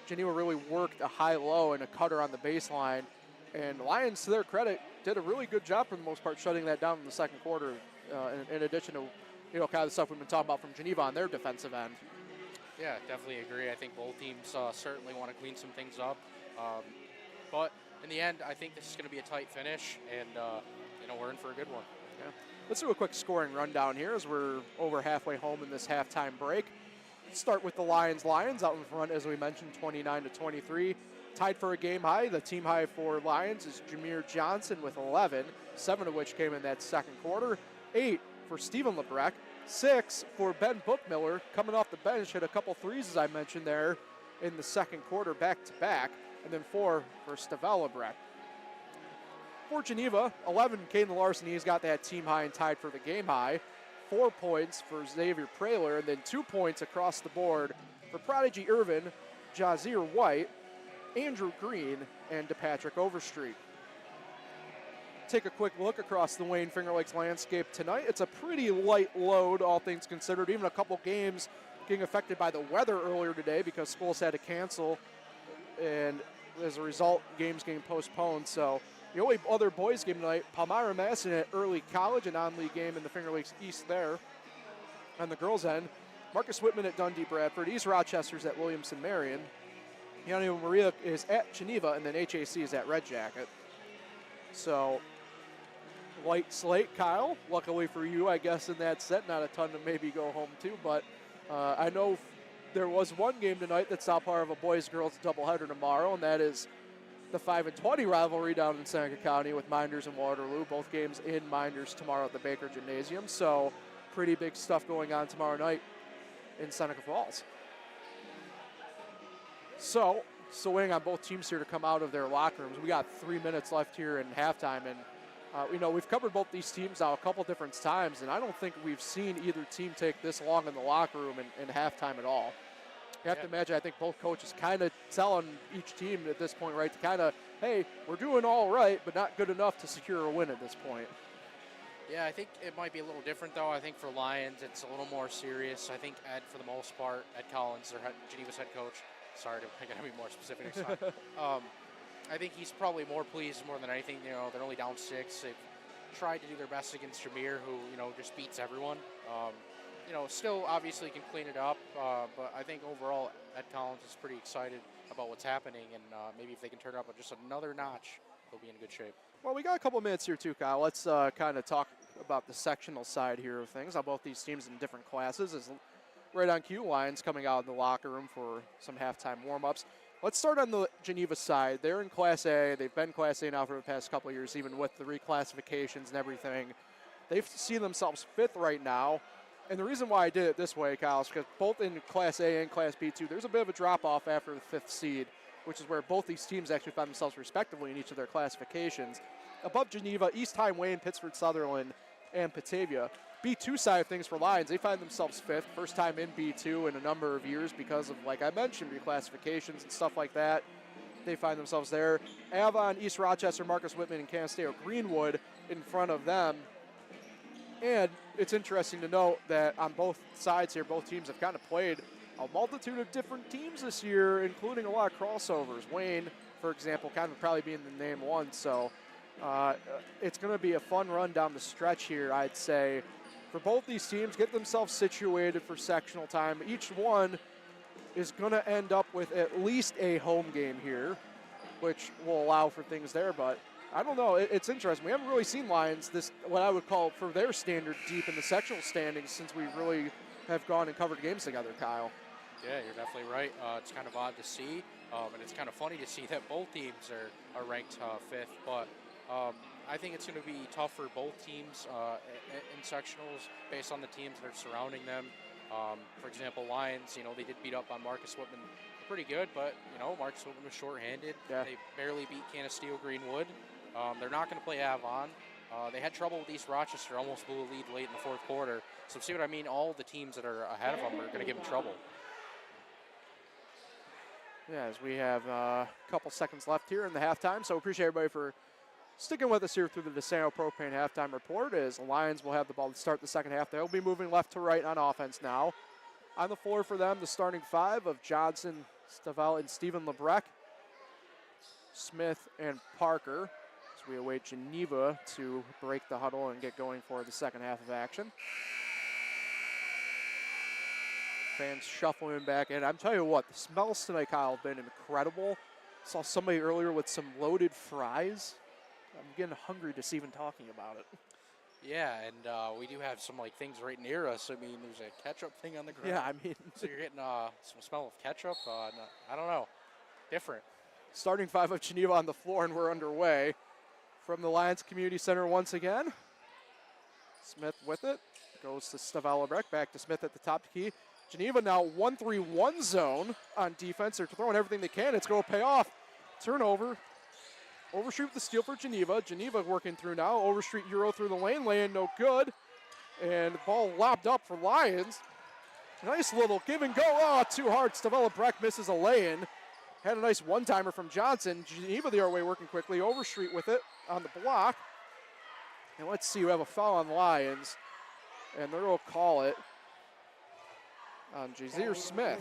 Geneva really worked a high-low and a cutter on the baseline. And Lyons, to their credit, did a really good job for the most part shutting that down in the second quarter, in addition to kind of the stuff we've been talking about from Geneva on their defensive end. Yeah, definitely agree. I think both teams certainly want to clean some things up. But in the end, I think this is going to be a tight finish, and we're in for a good one. Yeah. Let's do a quick scoring rundown here as we're over halfway home in this halftime break. Let's start with the Lions. Lions out in front, as we mentioned, 29-23. Tied for a game high. The team high for Lions is Jameer Johnson with 11, 7 of which came in that second quarter. 8 for Stephen Lebrecht. 6 for Ben Bookmiller, coming off the bench, hit a couple threes, as I mentioned there, in the second quarter back-to-back. And then 4 for Stavel Lebrecht. For Geneva, 11, Caden Larson. He's got that team high and tied for the game high. 4 points for Xavier Praler, and then 2 points across the board for Prodigy Irvin, Jazir White, Andrew Green, and DePatrick Overstreet. Take a quick look across the Wayne Finger Lakes landscape tonight. It's a pretty light load, all things considered. Even a couple games getting affected by the weather earlier today because schools had to cancel, and as a result, games getting postponed. So the only other boys game tonight, Palmyra Masson at Early College, a non-league game in the Finger Lakes East there. On the girls' end, Marcus Whitman at Dundee Bradford, East Rochester's at Williamson Marion. Yanni Maria is at Geneva, and then HAC is at Red Jacket. So light slate, Kyle. Luckily for you, I guess, in that set. Not a ton to maybe go home to, but I know there was one game tonight that's not part of a boys-girls doubleheader tomorrow, and that is the 5-20 rivalry down in Seneca County with Minders and Waterloo. Both games in Minders tomorrow at the Baker Gymnasium. So pretty big stuff going on tomorrow night in Seneca Falls. So waiting on both teams here to come out of their locker rooms. We got 3 minutes left here in halftime, and we've covered both these teams now a couple different times, and I don't think we've seen either team take this long in the locker room in halftime at all. You have to imagine, I think both coaches kind of telling each team at this point, right, to kind of, hey, we're doing all right, but not good enough to secure a win at this point. Yeah, I think it might be a little different, though. I think for Lions, it's a little more serious. I think Ed, for the most part, Ed Collins, Geneva's head coach, sorry, I got to be more specific next time. I think he's probably more pleased more than anything. They're only down 6. They've tried to do their best against Jameer, who, just beats everyone. Still obviously can clean it up, but I think overall Ed Collins is pretty excited about what's happening, and maybe if they can turn it up just another notch, they'll be in good shape. Well, we got a couple minutes here too, Kyle. Let's kind of talk about the sectional side here of things, how both these teams in different classes. Is right on cue, Lions coming out of the locker room for some halftime warm-ups. Let's start on the Geneva side. They're in Class A. They've been Class A now for the past couple of years, even with the reclassifications and everything. They've seen themselves 5th right now. And the reason why I did it this way, Kyle, is because both in Class A and Class B2, there's a bit of a drop-off after the 5th seed, which is where both these teams actually find themselves respectively in each of their classifications. Above Geneva, East High Wayne, Pittsford Sutherland, and Batavia. B2 side of things for Lions, they find themselves 5th, first time in B2 in a number of years because of, like I mentioned, reclassifications and stuff like that. They find themselves there. Avon, East Rochester, Marcus Whitman, and Canasteo Greenwood in front of them. And it's interesting to note that on both sides here, both teams have kind of played a multitude of different teams this year, including a lot of crossovers. Wayne, for example, kind of probably being the name one. So it's going to be a fun run down the stretch here, I'd say, for both these teams. Get themselves situated for sectional time. Each one is going to end up with at least a home game here, which will allow for things there. But I don't know. It's interesting. We haven't really seen Lyons this, what I would call for their standard, deep in the sectional standings since we really have gone and covered games together, Kyle. Yeah, you're definitely right. It's kind of odd to see, and it's kind of funny to see that both teams are ranked 5th. But I think it's going to be tough for both teams in sectionals based on the teams that are surrounding them. For example, Lyons, they did beat up on Marcus Whitman pretty good, but, Marcus Whitman was shorthanded. Yeah. They barely beat Canisteo Greenwood. They're not going to play Avon. They had trouble with East Rochester, almost blew a lead late in the 4th quarter. So see what I mean? All the teams that are ahead of them are going to give them trouble. Yeah, as we have a couple seconds left here in the halftime, so appreciate everybody for sticking with us here through the DeSanto Propane halftime report, as the Lions will have the ball to start the second half. They'll be moving left to right on offense now. On the floor for them, the starting 5 of Johnson, Stavel, and Stephen Lebrecq, Smith, and Parker, as we await Geneva to break the huddle and get going for the second half of action. Fans shuffling back in. I'm telling you what, the smells tonight, Kyle, have been incredible. Saw somebody earlier with some loaded fries. I'm getting hungry just even talking about it. Yeah, and we do have some things right near us. I mean, there's a ketchup thing on the ground. Yeah, I mean. So you're getting some smell of ketchup? I don't know. Different. Starting 5 of Geneva on the floor, and we're underway. From the Lyons Community Center once again. Smith with it. Goes to Stavel Lebrecq. Back to Smith at the top key. Geneva now 1-3-1 zone on defense. They're throwing everything they can. It's going to pay off. Turnover. Overstreet with the steal for Geneva. Geneva working through now. Overstreet Euro through the lane. Lay-in no good. And the ball lobbed up for Lyons. Nice little give and go. Oh, too hard. Stavel Lebrecq misses a lay-in. Had a nice one-timer from Johnson. Geneva the other way working quickly. Overstreet with it on the block. And let's see, we have a foul on Lyons. And they're going to call it on Jazier Smith.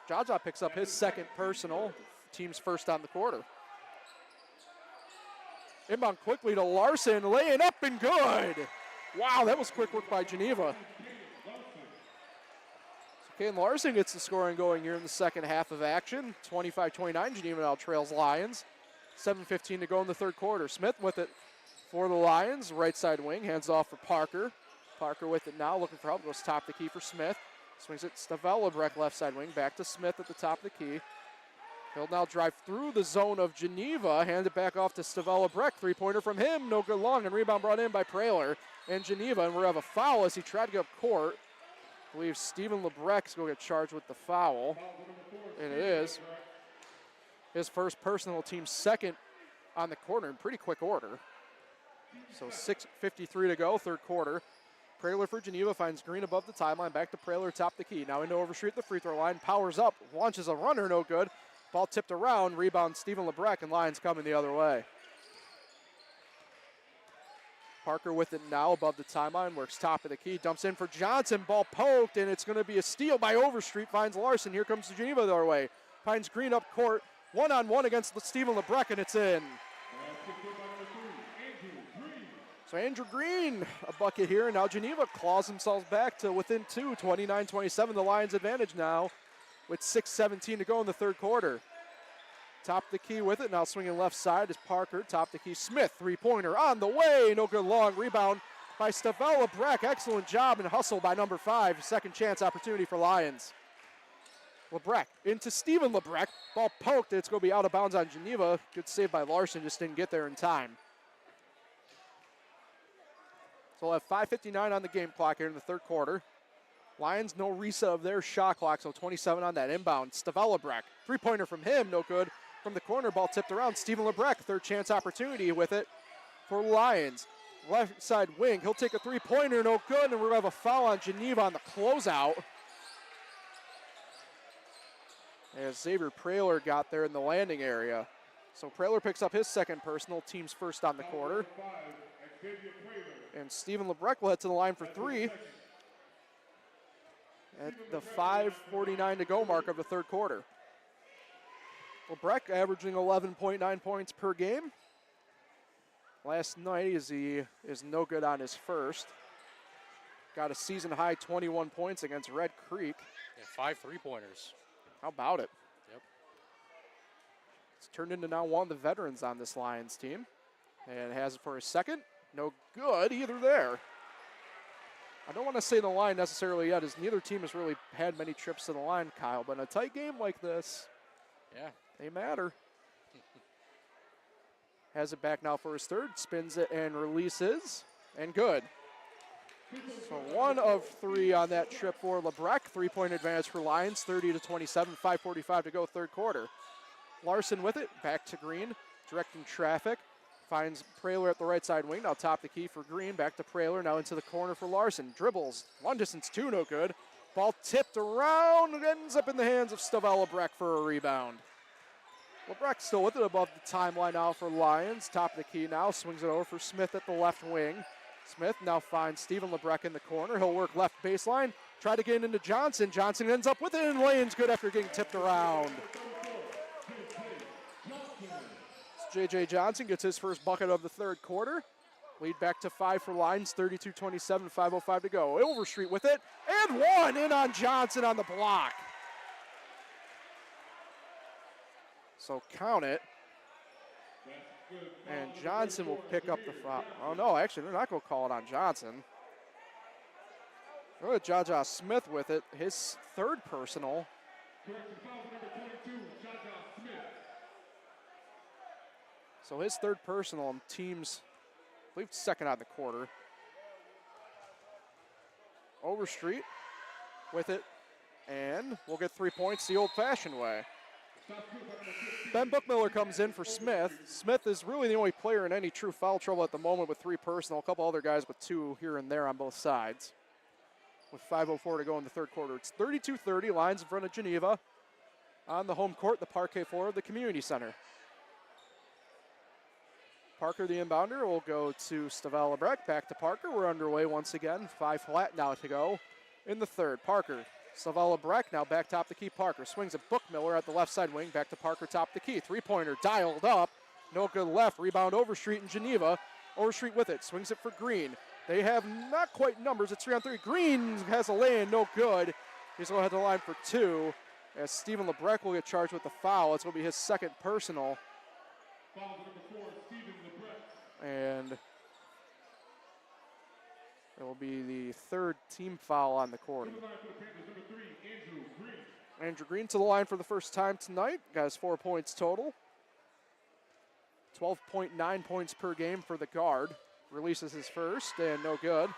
Jaja picks up his second personal. Team's first on the quarter. Inbound quickly to Larson, laying up and good. Wow, that was quick work by Geneva. So Caden Larson gets the scoring going here in the second half of action. 25-29, Geneva now trails Lyons. 7:15 to go in the third quarter. Smith with it for the Lions. Right side wing, hands off for Parker. Parker with it now, looking for help, goes top the key for Smith. Swings it, Stavel Lebrecq left side wing, back to Smith at the top of the key. He'll now drive through the zone of Geneva, hand it back off to Stavel Lebrecq. Three-pointer from him, no good long, and rebound brought in by Praler and Geneva. And we're going to have a foul as he tried to get up court. I believe Stephen Lebrecht's going to get charged with the foul, and it is. His first personal, team second on the quarter in pretty quick order. So 6:53 to go, third quarter. Praler for Geneva finds Green above the timeline, back to Praler, top the key. Now into Overstreet at the free throw line, powers up, launches a runner, no good. Ball tipped around, rebound Stephen Lebrecq, and Lyons coming the other way. Parker with it now above the timeline, works top of the key, dumps in for Johnson, ball poked, and it's going to be a steal by Overstreet, finds Larson. Here comes Geneva the other way, finds Green up court, one-on-one against Stephen Lebrecq, and it's in. So Andrew Green, a bucket here, and now Geneva claws themselves back to within 2, 29-27, the Lions advantage now with 6:17 to go in the third quarter. Top the key with it, now swinging left side is Parker, top the key, Smith, three-pointer on the way, no good long, rebound by Stavel Lebrecq, excellent job and hustle by number 5, second chance opportunity for Lyons. Lebrecq into Stephen Lebrecq, ball poked, it's going to be out of bounds on Geneva, good save by Larson, just didn't get there in time. So we'll have 5:59 on the game clock here in the third quarter. Lions, no reset of their shot clock, so 27 on that inbound. Stavel Lebrecq, three-pointer from him, no good. From the corner, ball tipped around. Stephen Lebrecq, third chance opportunity with it for Lions. Left side wing, he'll take a three-pointer, no good, and we're going to have a foul on Geneva on the closeout. As Xavier Praler got there in the landing area. So Praler picks up his second personal, team's first on the quarter. And Stephen Lebrecq will head to the line for 3. at the 5:49 to go mark of the third quarter. LeBrecq averaging 11.9 points per game. Last night he is no good on his first. Got a season high 21 points against Red Creek. Yeah, 5 3-pointers. How about it? Yep. It's turned into now one of the veterans on this Lions team. And has it for his second. No good either there. I don't want to say the line necessarily yet, as neither team has really had many trips to the line, Kyle. But in a tight game like this, yeah, they matter. Has it back now for his third. Spins it and releases. And good. So 1 of 3 on that trip for LeBrecq. 3-point advantage for Lions, 30-27, 5:45 to go third quarter. Larson with it, back to Green, directing traffic. Finds Praler at the right side wing, now top the key for Green, back to Praler, now into the corner for Larson. Dribbles, long distance 2, no good. Ball tipped around, and ends up in the hands of Stavel LeBrecq for a rebound. LeBrecq still with it above the timeline now for Lions. Top of the key now, swings it over for Smith at the left wing. Smith now finds Stephen LeBrecq in the corner. He'll work left baseline, try to get into Johnson. Johnson ends up with it, and Lane's good after getting tipped around. J.J. Johnson gets his first bucket of the third quarter. Lead back to 5 for Lions, 32-27, 5:05 to go. Overstreet with it, and 1 in on Johnson on the block. So count it. And Johnson will pick up the foul. Oh, no, actually, they're not going to call it on Johnson. Look at Jaja Smith with it, his third personal. So his third personal and team's, I believe, second on the quarter. Overstreet with it, and we'll get 3 points the old-fashioned way. Ben Bookmiller comes in for Smith. Smith is really the only player in any true foul trouble at the moment with 3 personal. A couple other guys with 2 here and there on both sides. With 5:04 to go in the third quarter. It's 32-30, Lions in front of Geneva. On the home court, the parquet floor of the Community Center. Parker, the inbounder, will go to Stavel LeBrecq. Back to Parker. We're underway once again. 5 flat now to go in the third. Parker, Stavel LeBrecq now back top the key. Parker swings at Bookmiller at the left side wing. Back to Parker top the key. 3-pointer dialed up. No good left. Rebound Overstreet in Geneva. Overstreet with it. Swings it for Green. They have not quite numbers. It's 3-on-3. Green has a lay-in. No good. He's going to head to the line for 2. As Stephen LeBrecq will get charged with the foul. It's going to be his second personal. Foul number 4, Stephen LeBrecq. And it will be the third team foul on the quarter. Number 3, Andrew Green. Andrew Green to the line for the first time tonight. Got his 4 points total. 12.9 points per game for the guard. Releases his first, and no good.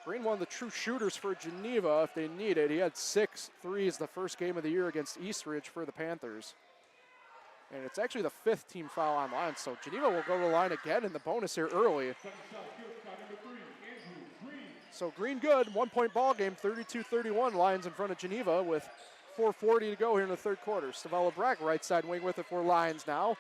Green, one of the true shooters for Geneva if they need it. He had 6 threes the first game of the year against Eastridge for the Panthers. And it's actually the 5th team foul on line, so Geneva will go to the line again in the bonus here early. So Green good, 1-point ball game, 32-31, Lions in front of Geneva with 4:40 to go here in the third quarter. Stavel LeBrecq, right side wing with it for Lions now,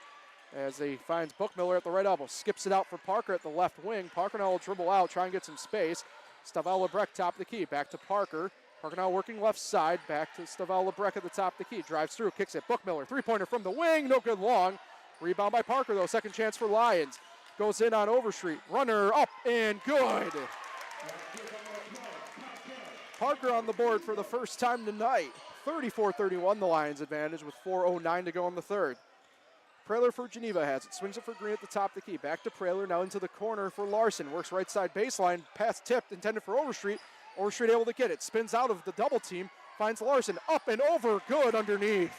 as he finds Bookmiller at the right elbow. Skips it out for Parker at the left wing. Parker now will dribble out, try and get some space. Stavel LeBrecq top of the key, back to Parker. Parker now working left side, back to Stavel LeBrecq at the top of the key. Drives through, kicks it. Bookmiller, 3-pointer from the wing, no good long. Rebound by Parker though, second chance for Lions. Goes in on Overstreet, runner up and good. Parker on the board for the first time tonight. 34-31, the Lions advantage with 4:09 to go in the third. Praler for Geneva has it. Swings it for Green at the top of the key. Back to Praler, now into the corner for Larson. Works right side baseline. Pass tipped, intended for Overstreet. Overstreet able to get it. Spins out of the double team. Finds Larson. Up and over. Good underneath.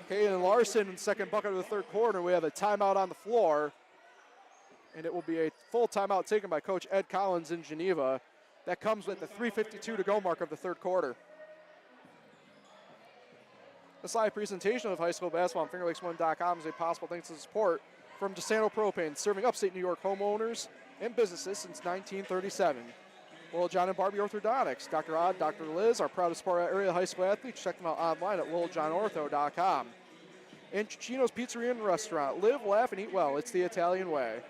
Okay, and Larson in second bucket of the third quarter. We have a timeout on the floor. And it will be a full timeout taken by Coach Ed Collins in Geneva. That comes with the 3:52 to go mark of the third quarter. This live presentation of high school basketball on FingerLakes1.com is made possible thanks to the support from DeSanto Propane, serving upstate New York homeowners and businesses since 1937. Little John and Barbie Orthodontics, Dr. Odd, Dr. Liz, our proudest sport area high school athletes. Check them out online at littlejohnortho.com. And Cicino's Pizzeria and Restaurant. Live, laugh, and eat well. It's the Italian way.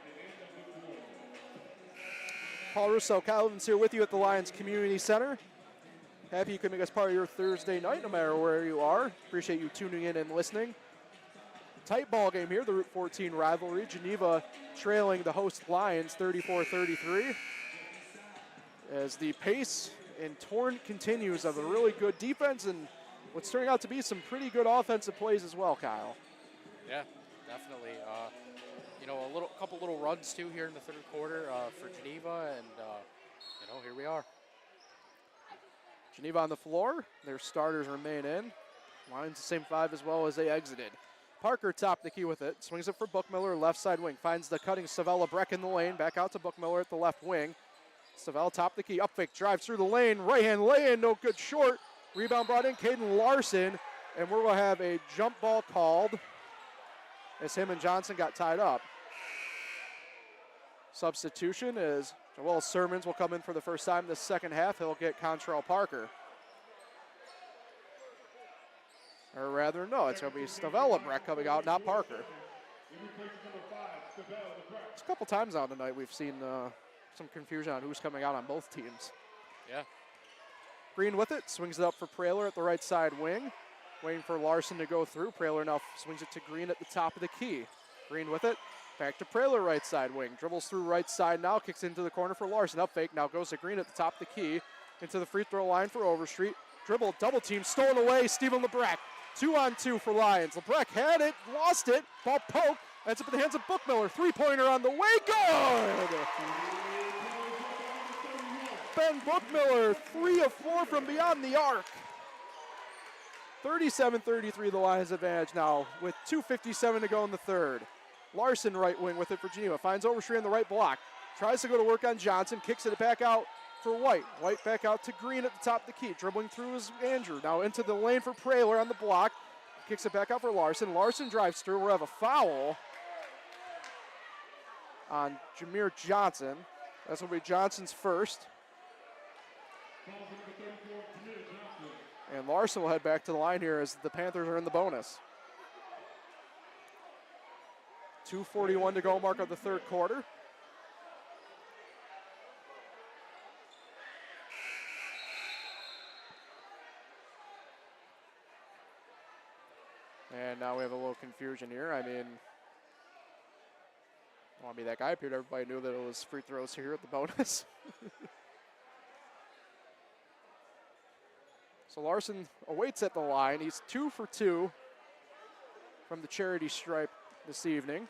Paul Russo, Kyle Evans here with you at the Lyons Community Center. Happy you could make us part of your Thursday night, no matter where you are. Appreciate you tuning in and listening. Tight ball game here, the Route 14 rivalry. Geneva trailing the host Lyons 34-33. As the pace and torrent continues of a really good defense and what's turning out to be some pretty good offensive plays as well, Kyle. Yeah, definitely. A couple little runs too here in the third quarter for Geneva, and here we are. Geneva on the floor. Their starters remain in. Lyons the same five as well as they exited. Parker topped the key with it. Swings it for Bookmiller, left side wing. Finds the cutting Savella Breck in the lane. Back out to Bookmiller at the left wing. Savella topped the key. Up fake, drives through the lane. Right hand lay in, no good short. Rebound brought in, Caden Larson. And we're going to have a jump ball called as him and Johnson got tied up. Substitution is Joel Sermons will come in for the first time this second half. He'll get Contral Parker. Or rather, no, it's going to be Stavella Breck coming out, not Parker. It's a couple times out tonight we've seen some confusion on who's coming out on both teams. Yeah. Green with it, swings it up for Praler at the right side wing. Waiting for Larson to go through. Praler now swings it to Green at the top of the key. Green with it. Back to Praler, right side wing. Dribbles through right side now, kicks into the corner for Larson. Up fake, now goes to Green at the top of the key. Into the free throw line for Overstreet. Dribble, double team, stolen away, Stephen LeBrecq. 2-on-2 for Lyons. LeBrecq had it, lost it, ball poked, ends up in the hands of Bookmiller. Three-pointer on the way, good! Ben Bookmiller, 3 of 4 from beyond the arc. 37-33, the Lyons advantage now with 2:57 to go in the third. Larson right wing with it for Geneva. Finds Overstreet on the right block. Tries to go to work on Johnson. Kicks it back out for White. White back out to Green at the top of the key. Dribbling through is Andrew. Now into the lane for Praler on the block. Kicks it back out for Larson. Larson drives through. We'll have a foul on Jameer Johnson. That's going to be Johnson's first. And Larson will head back to the line here as the Panthers are in the bonus. 2:41 to go, mark of the third quarter. And now we have a little confusion here. I mean, I want to be that guy up here. Everybody knew that it was free throws here at the bonus. So Larson awaits at the line. He's 2 for 2 from the charity stripe this evening.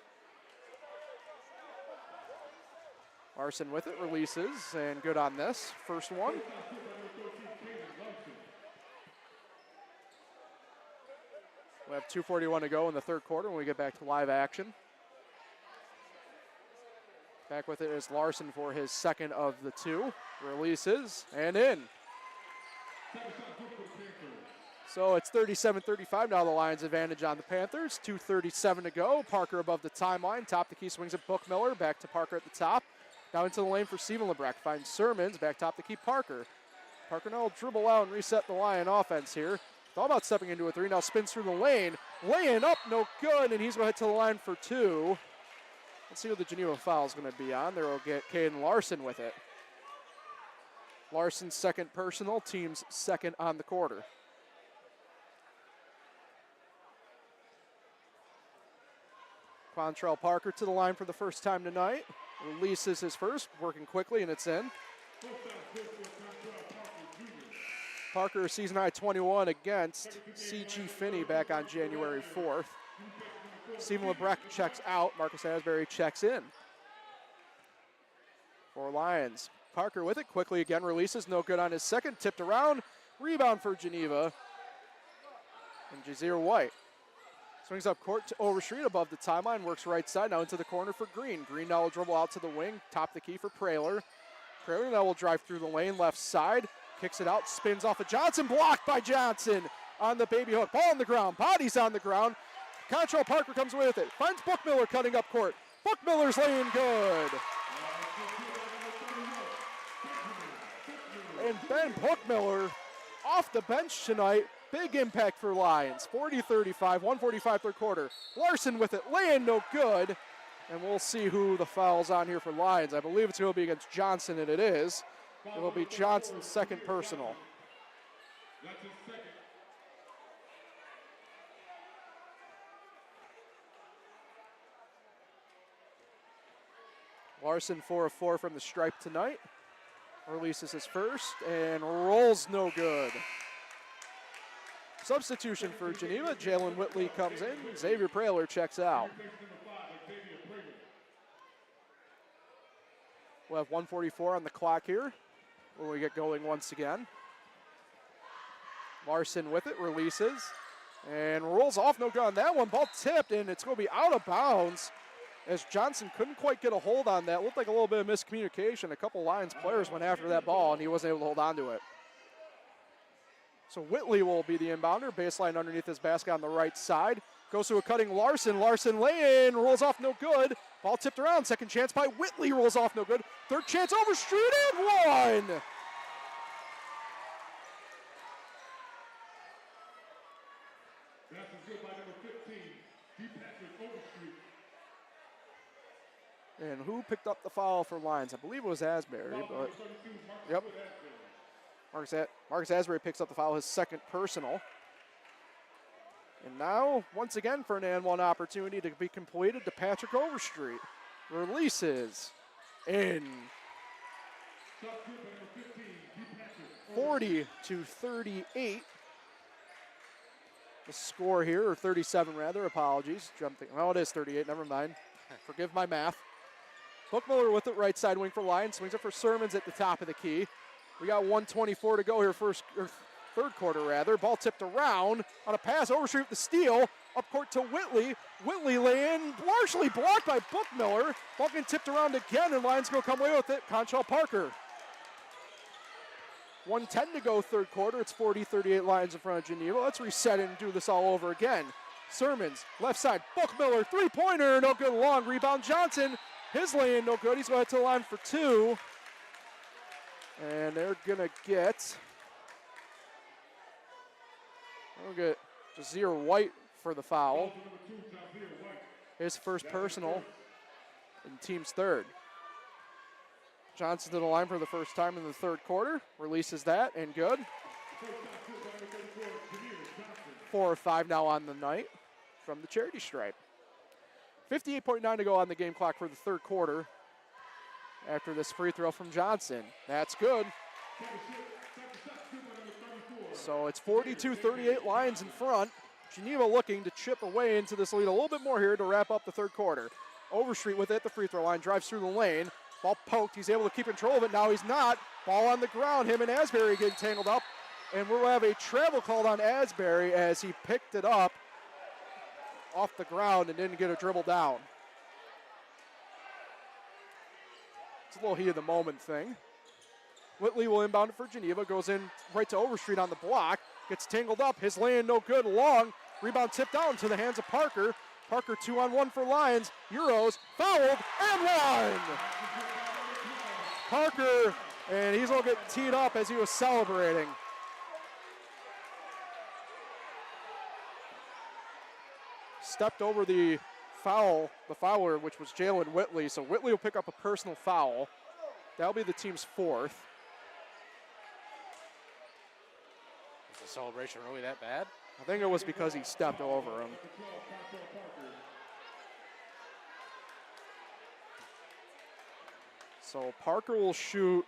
Larson with it, releases, and good on this. First one. We have 2:41 to go in the third quarter when we get back to live action. Back with it is Larson for his second of the two. Releases, and in. So it's 37-35 now, the Lions advantage on the Panthers. 2:37 to go. Parker above the timeline. Top the key, swings at Bookmiller. Back to Parker at the top. Now into the lane for Stephen LeBrecq. Finds Sermons. Back top the key, Parker. Parker now will dribble out and reset the Lion offense here. Thought about stepping into a three. Now spins through the lane. Laying up, no good. And he's going to head to the line for two. Let's see what the Geneva foul is going to be on. There will get Caden Larson with it. Larson's second personal, team's second on the quarter. Quantrell Parker to the line for the first time tonight. Releases his first, working quickly, and it's in. Parker, season high 21 against C.G. Finney back on January 4th. Stephen LeBrecq checks out. Marcus Asbury checks in. For Lyons. Parker with it, quickly again, releases, no good on his second, tipped around, rebound for Geneva. And Jazir White. Swings up court to Overstreet above the timeline, works right side, now into the corner for Green. Green now will dribble out to the wing, top the key for Praler. Praler now will drive through the lane, left side, kicks it out, spins off of Johnson, blocked by Johnson on the baby hook. Ball on the ground, bodies on the ground. Contral Parker comes away with it, finds Bookmiller cutting up court. Bookmiller's laying good. And Ben Bookmiller off the bench tonight. Big impact for Lyons. 40-35, 1:45 third quarter. Larson with it, laying no good. And we'll see who the foul's on here for Lyons. I believe it's going to be against Johnson, and it is. It will be Johnson's second personal. That's his second. Larson 4 of 4 from the stripe tonight. Releases his first and rolls no good. Substitution for Geneva. Jalen Whitley comes in. Xavier Praler checks out. We'll have 1:44 on the clock here when we get going once again. Larson with it, releases, and rolls off, no good on that one. Ball tipped, and it's going to be out of bounds as Johnson couldn't quite get a hold on that. Looked like a little bit of miscommunication. A couple Lions players went after that ball, and he wasn't able to hold on to it. So Whitley will be the inbounder. Baseline underneath his basket on the right side. Goes to a cutting Larson. Larson lay-in, rolls off no good. Ball tipped around. Second chance by Whitley, rolls off no good. Third chance Overstreet and one. That's good by number 15, D. Patrick Overstreet. And who picked up the foul for Lyons? I believe it was Asbury, but yep. Marcus Asbury picks up the foul, his second personal. And now, once again, for an and one opportunity to be completed to Patrick Overstreet. Releases in. 40-38. The score here, or 37 rather, apologies. Oh, it is 38, never mind. Forgive my math. Bookmiller with it, right side wing for Lyons. Swings it for Sermons at the top of the key. We got 1:24 to go here, third quarter rather. Ball tipped around on a pass. Overstreet the steal. Up court to Whitley. Whitley lay in, partially blocked by Bookmiller. Ball getting tipped around again, and Lyons go come away with it. Conchal Parker. 1:10 to go, third quarter. It's 40-38 Lions in front of Geneva. Let's reset it and do this all over again. Sermons, left side. Bookmiller, three-pointer, no good long. Rebound Johnson. His lay-in, no good. He's going to the line for two. And they're going to get Jazir White for the foul. His first personal and team's third. Johnson to the line for the first time in the third quarter. Releases that, and good. 4 of 5 now on the night from the charity stripe. 58.9 to go on the game clock for the third quarter after this free throw from Johnson. That's good. So it's 42-38 Lions in front. Geneva looking to chip away into this lead a little bit more here to wrap up the third quarter. Overstreet with it at the free throw line, drives through the lane. Ball poked, he's able to keep control of it. Now he's not. Ball on the ground, him and Asbury getting tangled up. And we'll have a travel called on Asbury as he picked it up off the ground and didn't get a dribble down. It's a little heat of the moment thing. Whitley will inbound it for Geneva, goes in right to Overstreet on the block, gets tangled up, his lay-in no good, long, rebound tipped down to the hands of Parker. Parker 2-on-1 for Lions, Euros, fouled, and one! Parker, and he's going to get teed up as he was celebrating. Stepped over the fouler, which was Jalen Whitley, so Whitley will pick up a personal foul. That'll be the team's fourth. Is the celebration really that bad? I think it was because he stepped over him. So Parker will shoot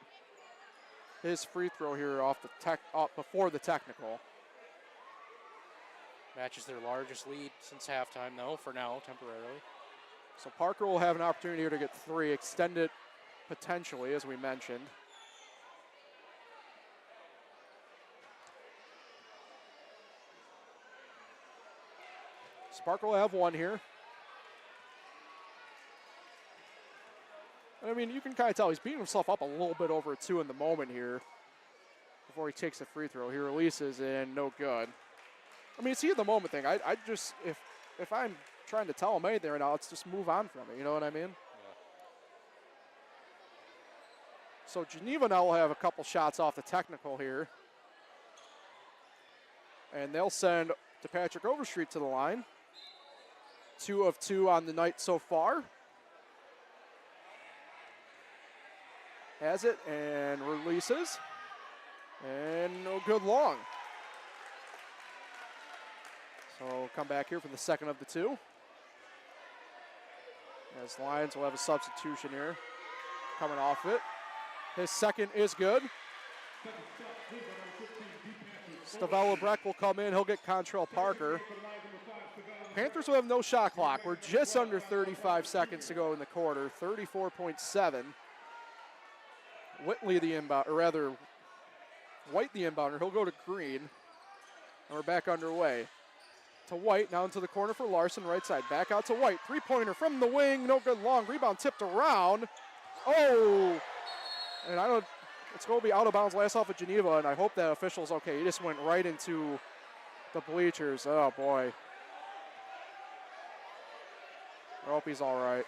his free throw here off before the technical. Matches their largest lead since halftime, though, for now, temporarily. So Parker will have an opportunity here to get three, extend it potentially, as we mentioned. Parker will have one here. I mean, you can kind of tell he's beating himself up a little bit over a two in the moment here before he takes the free throw. He releases and no good. I mean, it's the moment thing. I just, if I'm trying to tell him anything right now, let's just move on from it. You know what I mean? Yeah. So Geneva now will have a couple shots off the technical here. And they'll send to Patrick Overstreet to the line. 2 of 2 on the night so far. has it and releases. And no good long. So we'll come back here for the second of the two. As Lyons will have a substitution here coming off it. His second is good. Stavella will come in. He'll get Contrail Parker. Panthers will have no shot clock. We're just under 35 seconds to go in the quarter. 34.7. Whitley the inbound, or rather, White the inbounder. He'll go to Green. And we're back underway. To White, now into the corner for Larson, right side. Back out to White. Three-pointer from the wing. No good long. Rebound tipped around. Oh! And it's going to be out of bounds last off of Geneva, and I hope that official's okay. He just went right into the bleachers. Oh, boy. I hope he's all right.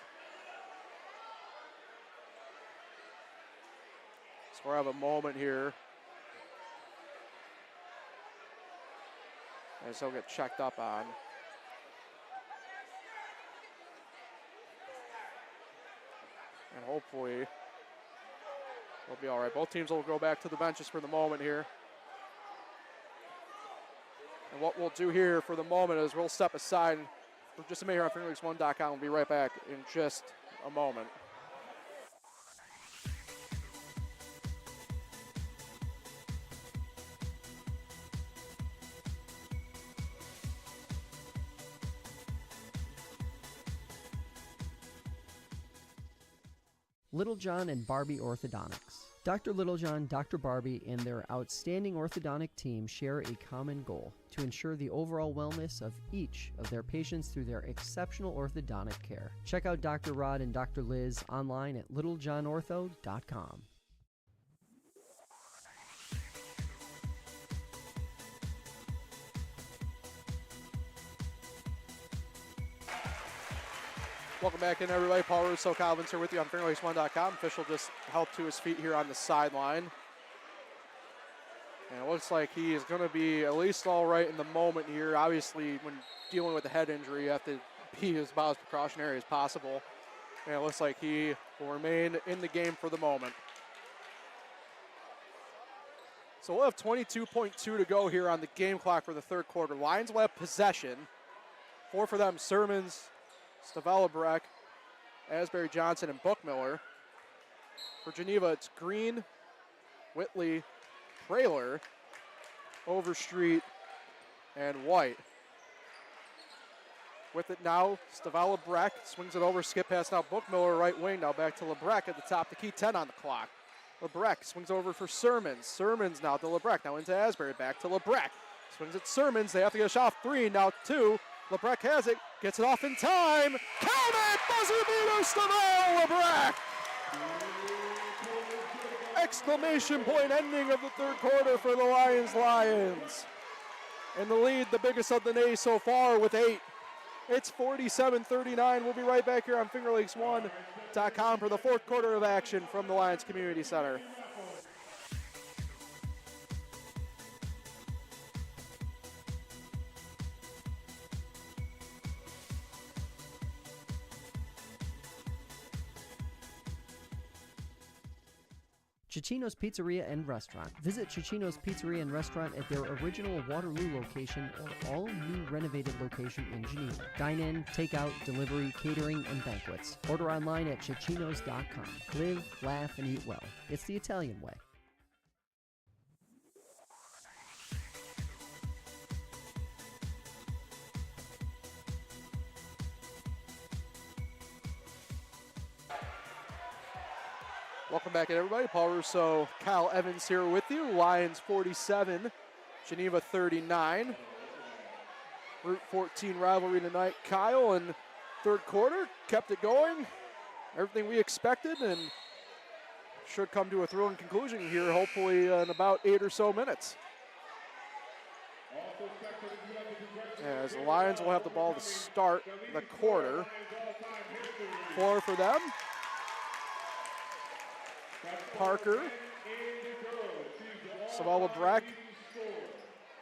So we'll have a moment here as he'll get checked up on. And hopefully we'll be all right. Both teams will go back to the benches for the moment here. And what we'll do here for the moment is we'll step aside for just a minute here on FingerLeaks1.com. We'll be right back in just a moment. Littlejohn and Barbie Orthodontics. Dr. Littlejohn, Dr. Barbie, and their outstanding orthodontic team share a common goal: to ensure the overall wellness of each of their patients through their exceptional orthodontic care. Check out Dr. Rod and Dr. Liz online at littlejohnortho.com. Welcome back in, everybody. Paul Russo, Kyle Evans here with you on FingerLeaks1.com. Official just helped to his feet here on the sideline. And it looks like he is going to be at least all right in the moment here. Obviously, when dealing with a head injury, you have to be about as precautionary as possible. And it looks like he will remain in the game for the moment. So we'll have 22.2 to go here on the game clock for the third quarter. Lions will have possession. 4 for them: Sermons, Stavella, Asbury Johnson, and Bookmiller. For Geneva, it's Green, Whitley, Traylor, Overstreet, and White. With it now, Stavella swings it over, skip pass now, Bookmiller right wing, now back to Lebrecht at the top, the key 10 on the clock. Lebrecht swings over for Sermons. Sermons now to Lebrecht, now into Asbury, back to Lebrecht. Swings at Sermons, they have to get a shot off 3, now 2. Lebrecht has it, gets it off in time. Count it! Buzzer beater, Stavella Lebrecht! Exclamation point ending of the third quarter for the Lions. And the lead, the biggest of the day so far, with 8. It's 47-39. We'll be right back here on FingerLeaks1.com for the fourth quarter of action from the Lyons Community Center. Cicino's Pizzeria and Restaurant. Visit Cicino's Pizzeria and Restaurant at their original Waterloo location or all-new renovated location in Geneva. Dine-in, take-out, delivery, catering, and banquets. Order online at Cicinos.com. Live, laugh, and eat well. It's the Italian way. Welcome back, everybody. Paul Russo, Kyle Evans here with you. Lions 47, Geneva 39. Route 14 rivalry tonight. Kyle, in third quarter, kept it going. Everything we expected, and should come to a thrilling conclusion here, hopefully in about 8 or so minutes. As the Lions will have the ball to start the quarter. 4 for them. Parker, Saval Lebrecht,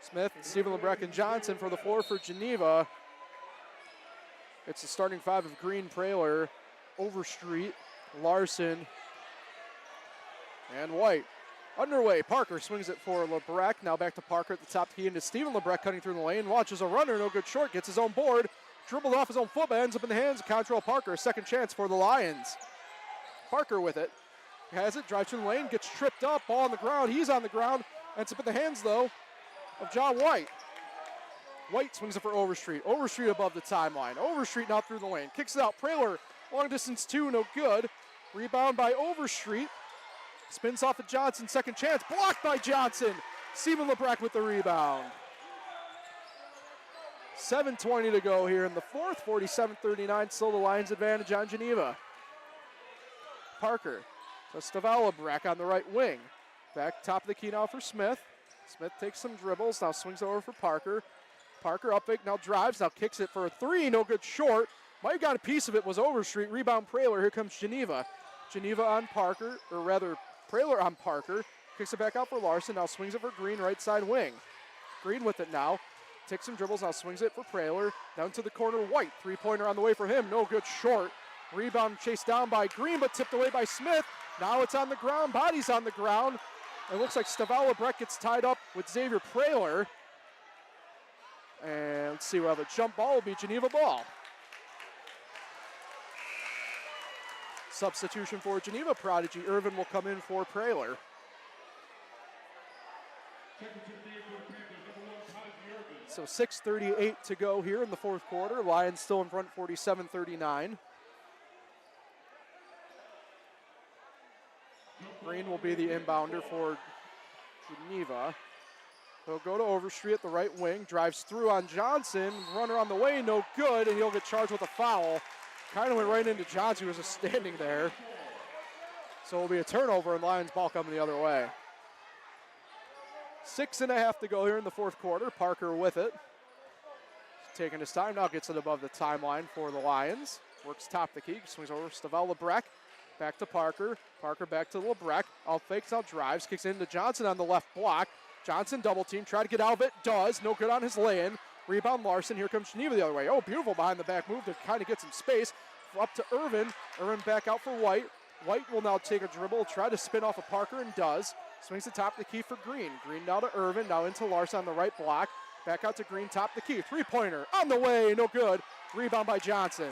Smith, Stephen Lebrecht, and Johnson for the 4 for Geneva. It's the starting 5 of Green, Praylor, Overstreet, Larson, And White. Underway. Parker swings it for Lebrecht. Now back to Parker at the top key into Steven Lebrecht cutting through the lane. Launches a runner. No good short. Gets his own board. Dribbled off his own foot, but ends up in the hands of Contrell Parker. Second chance for the Lions. Parker with it. Has it. Drives to the lane. Gets tripped up. Ball on the ground. He's on the ground. Ends up in the hands, though, of John White. White swings it for Overstreet. Overstreet above the timeline. Overstreet now through the lane. Kicks it out. Praler. Long distance two. No good. Rebound by Overstreet. Spins off of Johnson, second chance, blocked by Johnson. Steven Lebrecht with the rebound. 7:20 to go here in the fourth, 47-39, still the Lions advantage on Geneva. Parker to Stavel Lebrecht on the right wing. Back top of the key now for Smith. Smith takes some dribbles, now swings over for Parker. Parker up big, now drives, now kicks it for a three, no good short. Might have got a piece of it, was Overstreet, rebound Praler, here comes Geneva. Geneva on Parker, or rather Praler on Parker, kicks it back out for Larson, now swings it for Green, right side wing. Green with it now, takes some dribbles, now swings it for Praler, down to the corner, White, three-pointer on the way for him, no good short. Rebound chased down by Green, but tipped away by Smith. Now it's on the ground, body's on the ground. It looks like Stavel Lebrecht gets tied up with Xavier Praler. And let's see, we'll have a jump ball, will be Geneva ball. Substitution for Geneva, Prodigy Irvin will come in for Praler. So 6:38 to go here in the fourth quarter. Lions still in front, 47-39. Green will be the inbounder for Geneva. He'll go to Overstreet at the right wing, drives through on Johnson, runner on the way, no good, and he'll get charged with a foul. Kind of went right into Johnson, who was just standing there. So it'll be a turnover and Lions ball coming the other way. 6.5 to go here in the fourth quarter. Parker with it. Taking his time, now gets it above the timeline for the Lions. Works top the key, swings over Stavel Lebrecht. Back to Parker. Parker back to Lebrecht. Out fakes, out drives, kicks into Johnson on the left block. Johnson double team, try to get out of it, does. No good on his lay-in. Rebound Larson, here comes Geneva the other way. Oh, beautiful behind the back move to kind of get some space. Up to Irvin. Irvin back out for White. White will now take a dribble, try to spin off of Parker and does. Swings the top of the key for Green. Green now to Irvin, now into Larson on the right block. Back out to Green, top of the key. Three-pointer on the way, no good. Rebound by Johnson.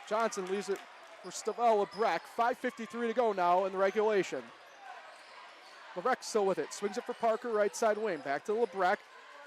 Johnson leaves it for Stavel Lebrecht. 5:53 to go now in the regulation. Lebrecht still with it. Swings it for Parker, right side wing. Back to Lebrecht.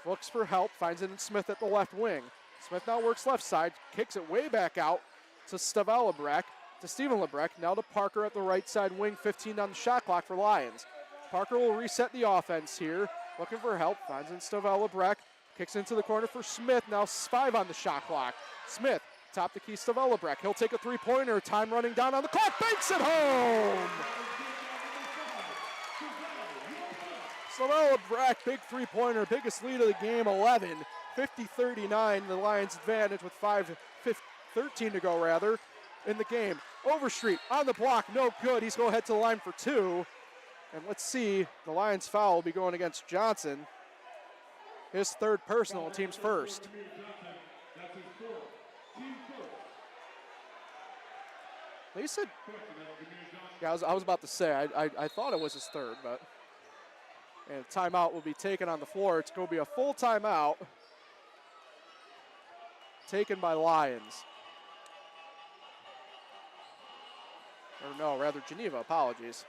Looks for help. Finds it in Smith at the left wing. Smith now works left side. Kicks it way back out to Stavel Lebrecht. To Steven Lebrecht. Now to Parker at the right side wing. 15 on the shot clock for Lions. Parker will reset the offense here. Looking for help. Finds in Stavel Lebrecht. Kicks into the corner for Smith. Now 5 on the shot clock. Smith. Top the key, Stavel Lebrecht. He'll take a three-pointer. Time running down on the clock. Banks it home! Stavel Lebrecht, big three-pointer. Biggest lead of the game, 11. 50-39, the Lions advantage with 5:13 to go, rather, in the game. Overstreet on the block, no good. He's going to head to the line for two. And let's see, the Lions foul will be going against Johnson. His third personal, team's first. They said, yeah, I was about to say, I thought it was his third, but. And timeout will be taken on the floor. It's going to be a full timeout taken by Lions. Or no, rather Geneva, apologies.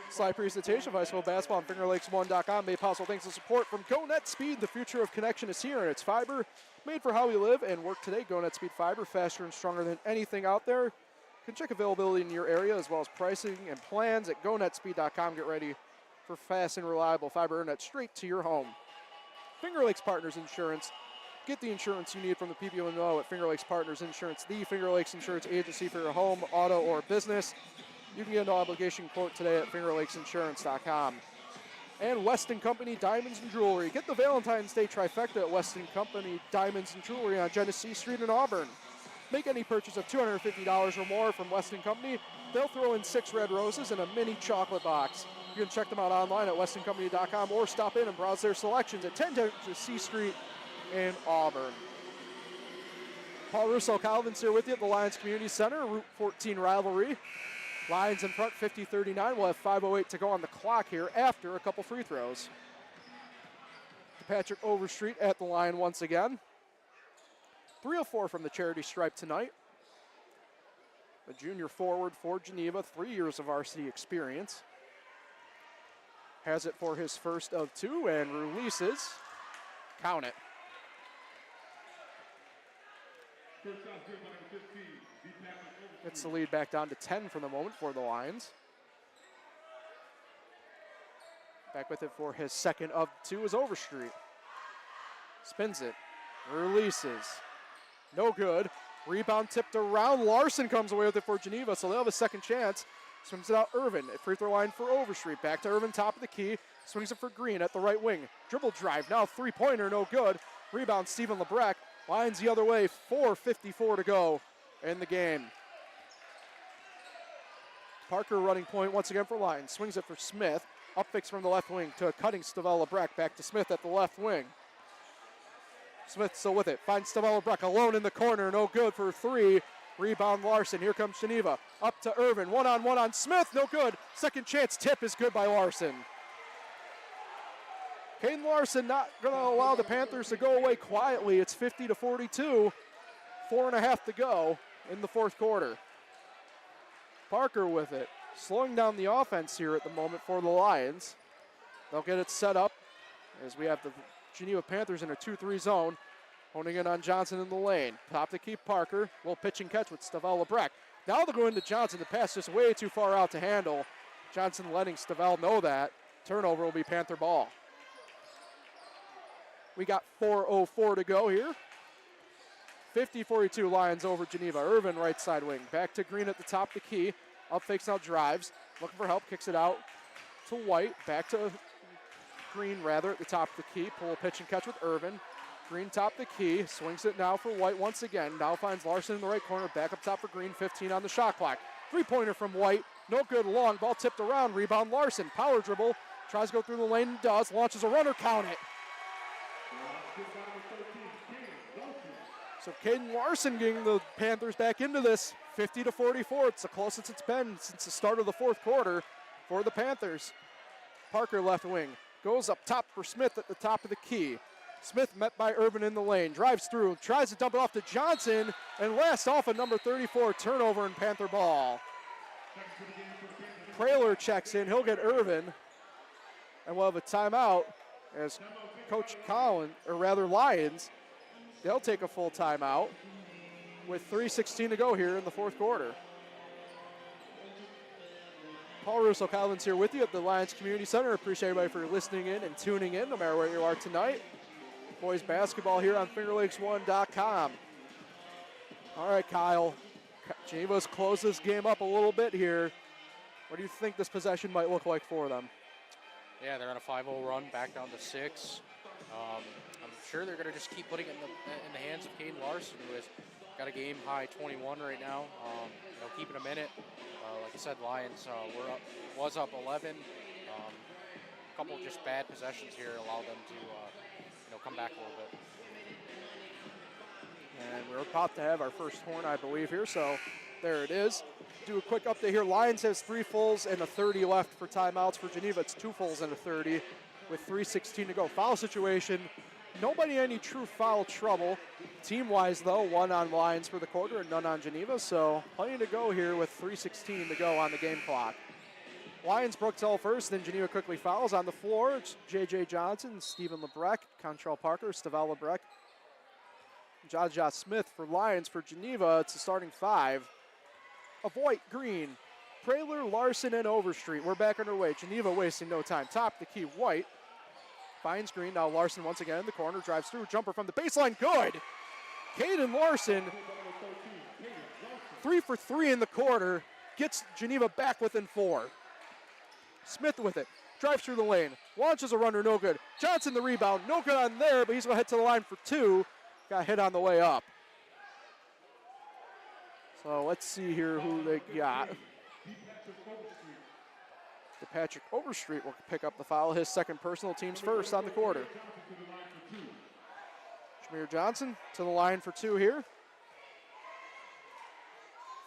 Slide presentation of high school basketball on FingerLakes1.com made possible thanks to support from GoNet Speed. The future of connection is here, and it's fiber made for how we live and work today. GoNet Speed fiber, faster and stronger than anything out there. You can check availability in your area as well as pricing and plans at GoNetSpeed.com. Get ready for fast and reliable fiber internet straight to your home. Finger Lakes Partners Insurance. Get the insurance you need from the people you know at Finger Lakes Partners Insurance, the Finger Lakes Insurance agency for your home, auto, or business. You can get an obligation quote today at FingerLakesInsurance.com. And Weston Company Diamonds and Jewelry. Get the Valentine's Day trifecta at Weston Company Diamonds and Jewelry on Genesee Street in Auburn. Make any purchase of $250 or more from Weston Company. They'll throw in 6 red roses and a mini chocolate box. You can check them out online at WestonCompany.com or stop in and browse their selections at 10 Genesee Street in Auburn. Paul Russo, Kyle Evans here with you at the Lyons Community Center, Route 14 rivalry. Lions in front, 50-39. We'll have 5:08 to go on the clock here after a couple free throws. Patrick Overstreet at the line once again. 3 of 4 from the charity stripe tonight. A junior forward for Geneva, 3 years of varsity experience. Has it for his first of 2 and releases. Count it. Gets the lead back down to 10 for the moment for the Lions. Back with it for his second of 2 is Overstreet. Spins it, releases. No good. Rebound tipped around. Larson comes away with it for Geneva, so they'll have a second chance. Swings it out Irvin at free throw line for Overstreet. Back to Irvin, top of the key. Swings it for Green at the right wing. Dribble drive, now three-pointer, no good. Rebound Stephen Lebrecht. Lions the other way, 4:54 to go in the game. Parker running point once again for Lions. Swings it for Smith. Up fix from the left wing to a cutting Stavel Lebrecht. Back to Smith at the left wing. Smith still with it. Finds Stavel Lebrecht alone in the corner. No good for 3. Rebound Larson. Here comes Geneva. Up to Irvin. One-on-one on Smith. No good. Second chance tip is good by Larson. Caden Larson not going to allow the Panthers to go away quietly. It's 50-42. 4.5 to go in the fourth quarter. Parker with it. Slowing down the offense here at the moment for the Lions. They'll get it set up as we have the Geneva Panthers in a 2-3 zone. Honing in on Johnson in the lane. Top to keep Parker. Little pitch and catch with Stavel Lebrecht. Now they'll go into Johnson. The pass just way too far out to handle. Johnson letting Stavel know that. Turnover will be Panther ball. We got 4:04 to go here. 50-42 Lions over Geneva. Irvin right side wing. Back to Green at the top of the key. Up fakes, now drives. Looking for help, kicks it out to White. Back to Green rather at the top of the key. Pull a pitch and catch with Irvin. Green top the key. Swings it now for White once again. Now finds Larson in the right corner. Back up top for Green. 15 on the shot clock. Three-pointer from White. No good. Long ball tipped around. Rebound Larson. Power dribble. Tries to go through the lane and does. Launches a runner. Count it. So Caden Larson getting the Panthers back into this. 50-44. It's the closest it's been since the start of the fourth quarter for the Panthers. Parker left wing. Goes up top for Smith at the top of the key. Smith met by Irvin in the lane. Drives through. Tries to dump it off to Johnson. And last off a number 34 turnover in Panther ball. Praler checks in. He'll get Irvin. And we'll have a timeout as Coach Collins, or rather Lyons, they'll take a full timeout with 3:16 to go here in the fourth quarter. Paul Russo, Kyle Evans here with you at the Lyons Community Center. Appreciate everybody for listening in and tuning in, no matter where you are tonight. Boys basketball here on FingerLakes1.com. All right, Kyle. Geneva's closed this game up a little bit here. What do you think this possession might look like for them? Yeah, they're on a 5-0 run, back down to 6. I'm sure they're going to just keep putting it in the hands of Caden Larson, who has got a game-high 21 right now. Keeping him in it. Like I said, Lions was up 11. A couple of just bad possessions here allowed them to come back a little bit. And we're about to have our first horn, I believe, here, so there it is. Do a quick update here. Lions has 3 fulls and a 30 left for timeouts. For Geneva, it's 2 fulls and a 30 with 3:16 to go. Foul situation, nobody any true foul trouble. Team-wise, though, 1 on Lions for the quarter and none on Geneva, so plenty to go here with 3:16 to go on the game clock. Lions broke till first, then Geneva quickly fouls on the floor. It's J.J. Johnson, Stephen Lebrecht, Contral Parker, Stavel Lebrecht, Jaja Smith for Lions. For Geneva, it's the starting 5 of White, Green, Praler, Larson, and Overstreet. We're back underway. Geneva wasting no time. Top the key, White. Finds Green, now Larson once again in the corner, drives through, jumper from the baseline, good! Caden Larson, 3 for 3 in the quarter, gets Geneva back within 4. Smith with it, drives through the lane, launches a runner, no good. Johnson the rebound, no good on there, but he's going to head to the line for 2. Got hit on the way up. So let's see here who they got. Patrick Overstreet will pick up the foul, his second personal, team's first on the quarter. Jameer Johnson to the line for 2 here.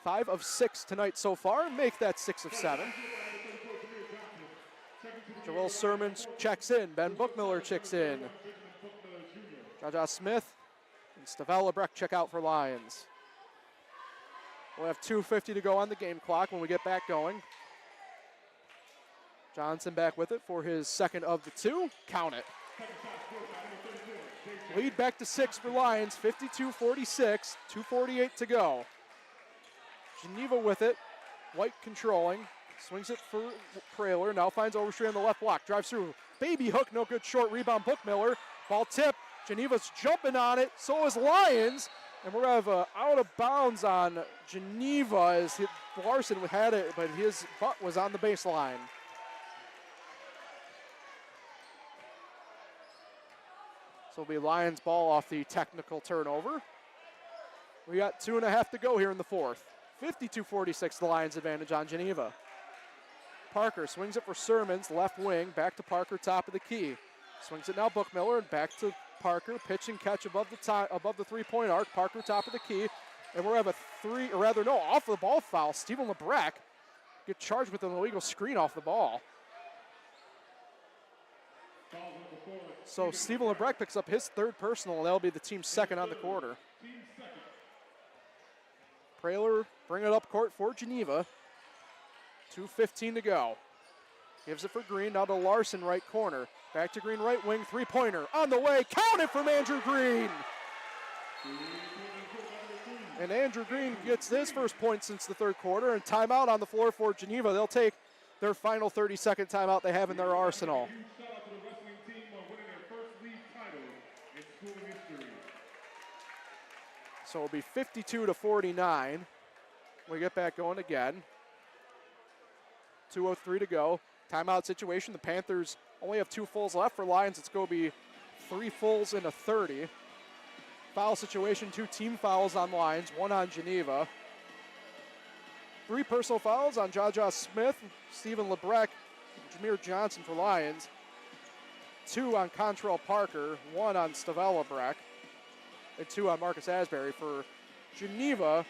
5 of 6 tonight so far, make that 6 of 7. Joel Sermons checks in. Ben Bookmiller checks in. Jaja Smith and Stavella Breck check out for Lions. We'll have 2:50 to go on the game clock when we get back going. Johnson back with it for his second of the 2. Count it. Lead back to 6 for Lions, 52-46, 2:48 to go. Geneva with it. White controlling. Swings it for Praylor. Now finds Overstreet on the left block. Drives through. Baby hook, no good. Short rebound, Bookmiller. Ball tip. Geneva's jumping on it. So is Lions. And we're going to have out of bounds on Geneva as Larson had it, but his butt was on the baseline. So it'll be Lions ball off the technical turnover. We got 2.5 to go here in the fourth. 52-46, the Lions advantage on Geneva. Parker swings it for Sermons, left wing, back to Parker, top of the key. Swings it now Bookmiller, and back to Parker, pitch and catch above the three-point arc. Parker, top of the key, and we'll have a off the ball foul. Stephen LeBrecq get charged with an illegal screen off the ball. So Stephen LeBrecq picks up his 3rd personal, and that'll be the team's 2nd on the quarter. Praylor bring it up court for Geneva. 2:15 to go. Gives it for Green, now to Larson, right corner. Back to Green, right wing, 3-pointer. On the way, count it from Andrew Green! And Andrew Green gets his first point since the 3rd quarter, and timeout on the floor for Geneva. They'll take their final 30-second timeout they have in their arsenal. So it'll be 52-49. We get back going again. 2:03 to go. Timeout situation. The Panthers only have 2 fulls left. For Lions, it's going to be 3 fulls in a 30. Foul situation, 2 team fouls on Lions, 1 on Geneva. 3 personal fouls on Jaja Smith, Stephen LeBrecq, Jameer Johnson for Lions. 2 on Contrail Parker, 1 on Stavella Breck, and 2 on Marcus Asbury. For Geneva,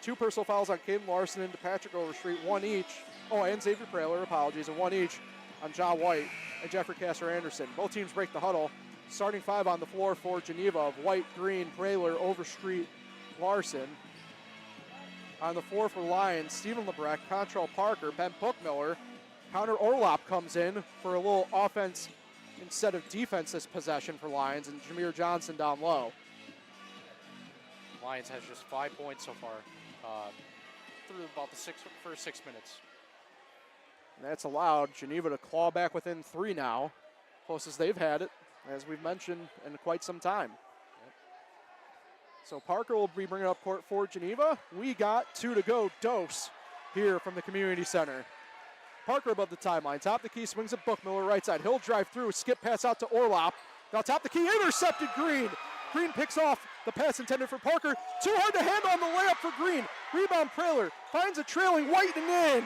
2 personal fouls on Caden Larson and Patrick Overstreet, 1 each. Oh, and Xavier Praylor, apologies, and 1 each on John White and Jeffrey Castor Anderson. Both teams break the huddle. Starting 5 on the floor for Geneva of White, Green, Praylor, Overstreet, Larson. On the floor for Lions, Stephen LeBrecq, Contrail Parker, Ben Bookmiller. Connor Orlop comes in for a little offense instead of defense this possession for Lions, and Jameer Johnson down low. Lions has just 5 points so far through about the first 6 minutes. And that's allowed Geneva to claw back within 3 now. Closest they've had it, as we've mentioned, in quite some time. Yep. So Parker will be bringing up court for Geneva. We got 2 to go. Dose here from the community center. Parker above the timeline. Top the key, swings at Bookmiller, right side. He'll drive through, skip pass out to Orlop. Now top the key, intercepted Green. Green picks off the pass intended for Parker. Too hard to handle on the layup for Green. Rebound Praylor, finds a trailing White and in.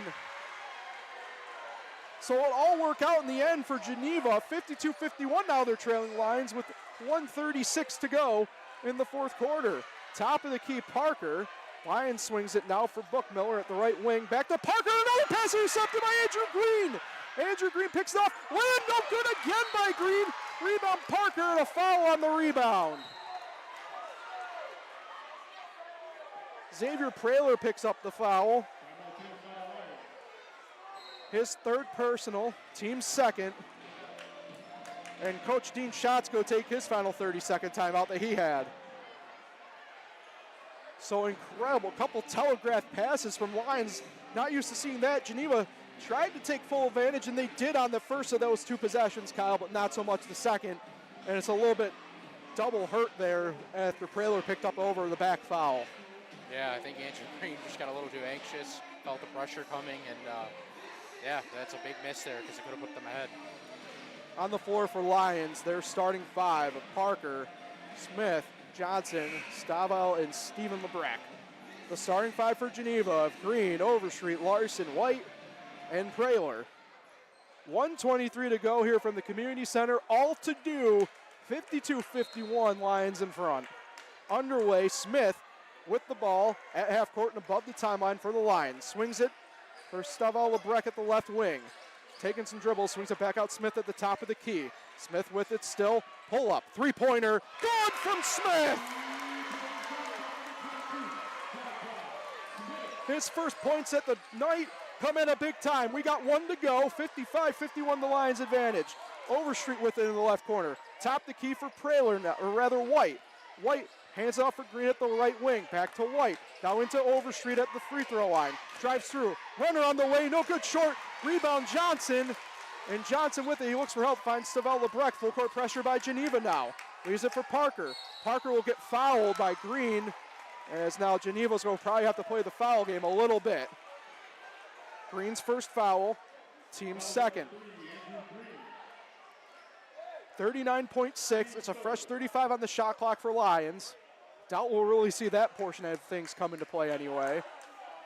So it'll all work out in the end for Geneva. 52-51 now they're trailing Lions with 1:36 to go in the 4th quarter. Top of the key, Parker. Lions swings it now for Bookmiller at the right wing. Back to Parker, another pass intercepted by Andrew Green. Andrew Green picks it off. Land no good again by Green. Rebound Parker and a foul on the rebound. Xavier Praylor picks up the foul. His 3rd personal, team's 2nd. And Coach Dean Schatz go take his final 30-second timeout that he had. So incredible, couple telegraph passes from Lions. Not used to seeing that. Geneva tried to take full advantage, and they did on the first of those 2 possessions, Kyle, but not so much the second. And it's a little bit double hurt there after Praylor picked up over the back foul. Yeah, I think Andrew Green just got a little too anxious, felt the pressure coming, and yeah, that's a big miss there because it could have put them ahead. On the floor for Lions, their starting 5 of Parker, Smith, Johnson, Stavel, and Stephen LeBrecq. The starting 5 for Geneva of Green, Overstreet, Larson, White, and Praylor. 1:23 to go here from the community center. All to do, 52-51, Lions in front. Underway, Smith with the ball at half court and above the timeline for the Lions. Swings it for Staval Lebrecq at the left wing. Taking some dribbles, swings it back out. Smith at the top of the key. Smith with it still. Pull up. Three-pointer. Good from Smith. His first points at the night come in a big time. We got 1 to go. 55-51 the Lions advantage. Overstreet with it in the left corner. Top the key for Praylor now, or rather White. White hands off for Green at the right wing. Back to White. Now into Overstreet at the free throw line. Drives through. Runner on the way. No good short. Rebound Johnson. And Johnson with it. He looks for help. Finds Staval Lebrecq. Full court pressure by Geneva now. Leaves it for Parker. Parker will get fouled by Green. As now Geneva's going to probably have to play the foul game a little bit. Green's first foul. Team's second. 39.6. It's a fresh 35 on the shot clock for Lions. Doubt we'll really see that portion of things come into play anyway.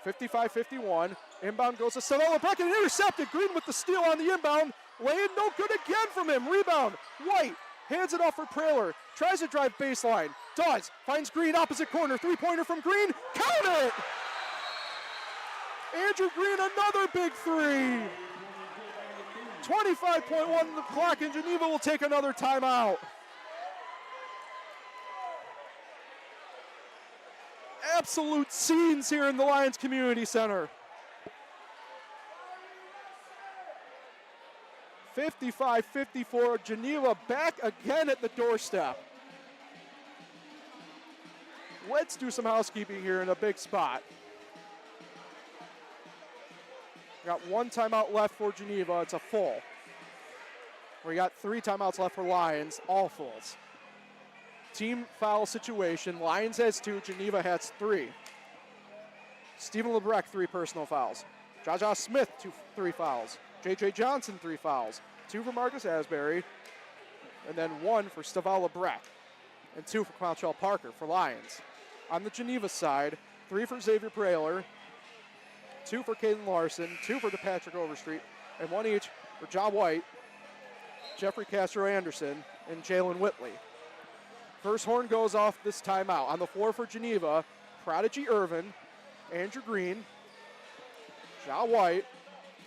55-51. Inbound goes to Staval Lebrecq and intercepted. Green with the steal on the inbound. Lane no good again from him. Rebound. White hands it off for Praylor. Tries to drive baseline. Does. Finds Green opposite corner. Three-pointer from Green. Count it! Andrew Green another big three. 25.1 on the clock, and Geneva will take another timeout. Absolute scenes here in the Lyons Community Center. 55-54, Geneva back again at the doorstep. Let's do some housekeeping here in a big spot. Got 1 timeout left for Geneva. It's a full. We got 3 timeouts left for Lions, all fulls. Team foul situation. Lions has 2, Geneva has 3. Stephen Lebrecq, 3 personal fouls. Jaja Smith, 3 fouls. J.J. Johnson, 3 fouls. 2 for Marcus Asbury, and then 1 for Staval Lebrecq, and 2 for Quantrell Parker for Lions. On the Geneva side, 3 for Xavier Praylor, 2 for Caden Larson, 2 for DePatrick Overstreet, and 1 each for Ja White, Jeffrey Castro Anderson, and Jalen Whitley. First horn goes off this timeout. On the floor for Geneva, Prodigy Irvin, Andrew Green, Ja White,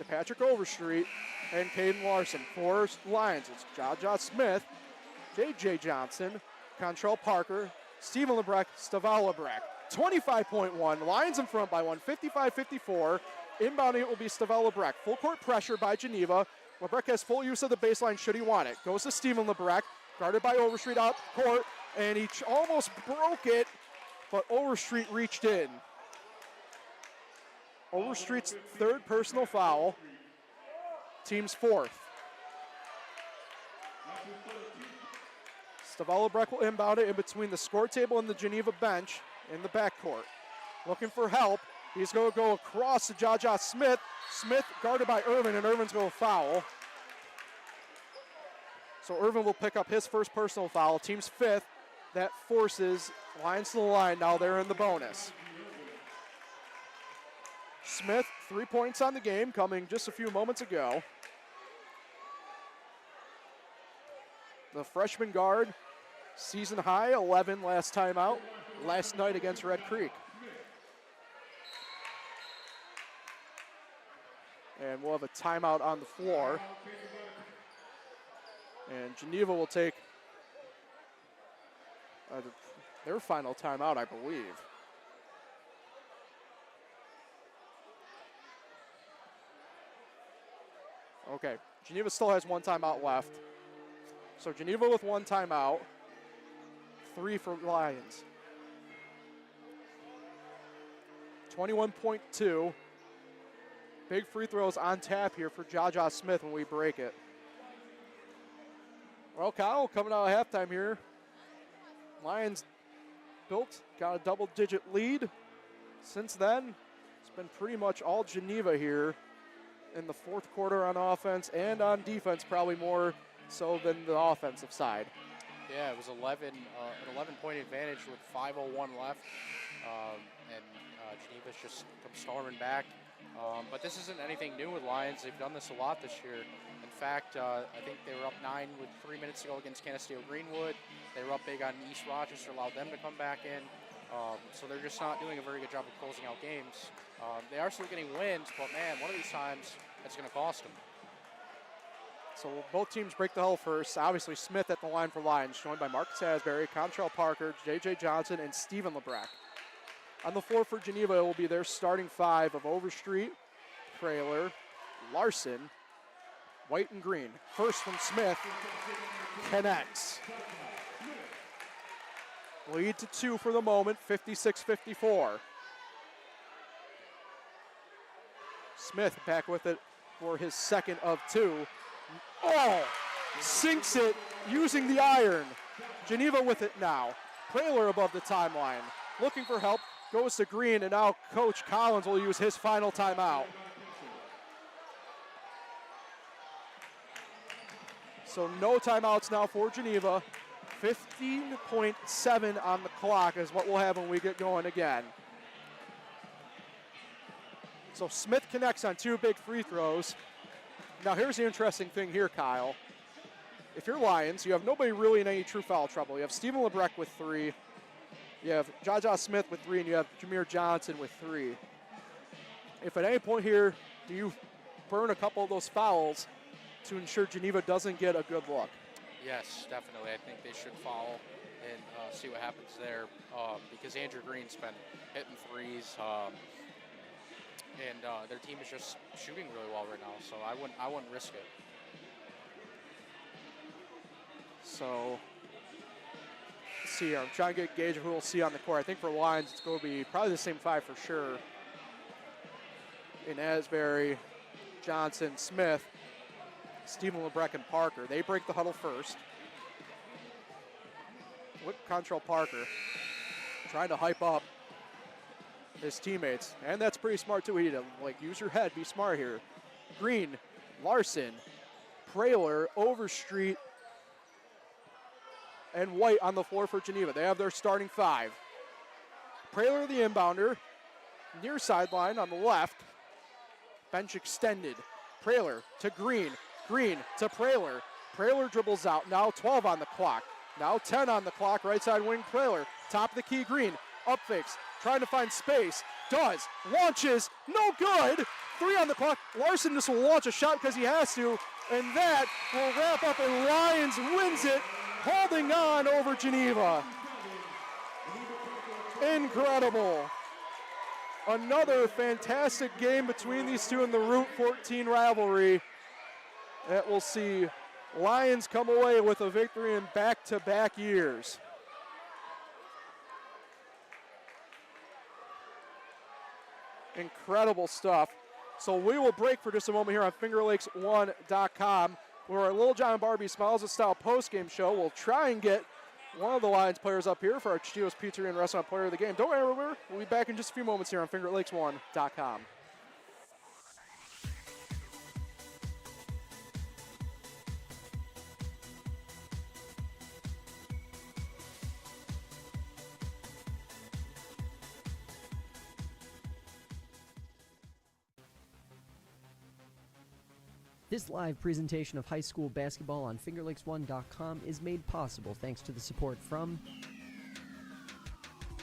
DePatrick Overstreet, and Caden Larson. For Lions, it's Jaja Smith, J.J. Johnson, Quantrell Parker, Stephen Lebrecq, Staval Lebrecq. 25.1, Lions in front by 1, 55-54. Inbounding it will be Staval Lebrecq. Full court pressure by Geneva. Lebrecq has full use of the baseline should he want it. Goes to Stephen Lebrecq, guarded by Overstreet out court, and he almost broke it, but Overstreet reached in. Overstreet's 3rd personal foul, team's 4th. Staval Lebrecq will inbound it in between the score table and the Geneva bench in the backcourt. Looking for help. He's going to go across to Jaja Smith. Smith guarded by Irvin, and Irvin's going to foul. So Irvin will pick up his first personal foul, team's 5th. That forces Lions to the line. Now they're in the bonus. Smith, 3 points on the game, coming just a few moments ago. The freshman guard, season high, 11 last time out, last night against Red Creek. And we'll have a timeout on the floor. And Geneva will take their final timeout, I believe. Okay, Geneva still has 1 timeout left. So Geneva with 1 timeout, 3 for Lions. 21.2. Big free throws on tap here for Jaja Smith when we break it. Well, Kyle, coming out of halftime here. Lions got a double-digit lead. Since then, it's been pretty much all Geneva here in the 4th quarter on offense and on defense, probably more so than the offensive side. Yeah, it was an 11-point advantage with 5:01 left, and Geneva's just come storming back. But this isn't anything new with Lions. They've done this a lot this year. In fact, I think they were up 9 with 3 minutes to go against Canisteo Greenwood. They were up big on East Rochester, allowed them to come back in. So they're just not doing a very good job of closing out games. They are still getting wins, but man, one of these times it's going to cost them. So both teams break the huddle first. Obviously Smith at the line for Lyons, joined by Marcus Asbury, Contrell Parker, J.J. Johnson, and Stephen Lebrecht. On the floor for Geneva, it will be their starting five of Overstreet, Traylor, Larson, White, and Green. First from Smith, connects. Lead to 2 for the moment, 56-54. Smith back with it for his second of 2. Oh, sinks it using the iron. Geneva with it now. Traylor above the timeline. Looking for help, goes to Green, and now Coach Collins will use his final timeout. So no timeouts now for Geneva. 15.7 on the clock is what we'll have when we get going again. So Smith connects on 2 big free throws. Now here's the interesting thing here, Kyle. If you're Lyons, you have nobody really in any true foul trouble. You have Stephen Lebrecht with 3. You have Jaja Smith with 3, and you have Jameer Johnson with 3. If at any point here, do you burn a couple of those fouls to ensure Geneva doesn't get a good look? Yes, definitely. I think they should foul and see what happens there because Andrew Green's been hitting threes, and their team is just shooting really well right now. So I wouldn't risk it. So let's see here. I'm trying to get a gauge of who we'll see on the court. I think for Lyons, it's going to be probably the same 5 for sure. In Asbury, Johnson, Smith, Stephen Lebrecht, and Parker. They break the huddle first. Look, Contrell Parker trying to hype up his teammates. And that's pretty smart too. He need to use your head, be smart here. Green, Larson, Praylor, Overstreet, and White on the floor for Geneva. They have their starting 5. Praylor the inbounder, near sideline on the left. Bench extended. Praylor to Green. Green to Praylor. Praylor dribbles out. Now 12 on the clock. Now 10 on the clock. Right side wing Praylor. Top of the key Green. Up fakes. Trying to find space. Does. Launches. No good. 3 on the clock. Larson just will launch a shot because he has to. And that will wrap up, and Lyons wins it, holding on over Geneva. Incredible. Another fantastic game between these two in the Route 14 rivalry. That will see Lyons come away with a victory in back-to-back years. Incredible stuff. So we will break for just a moment here on FingerLakes1.com, where our Little John and Barbie Smiles Style post-game show will try and get one of the Lions players up here for our Chio's Pizzeria and Restaurant Player of the Game. Don't worry, we'll be back in just a few moments here on FingerLakes1.com. This live presentation of high school basketball on FingerLakes1.com is made possible thanks to the support from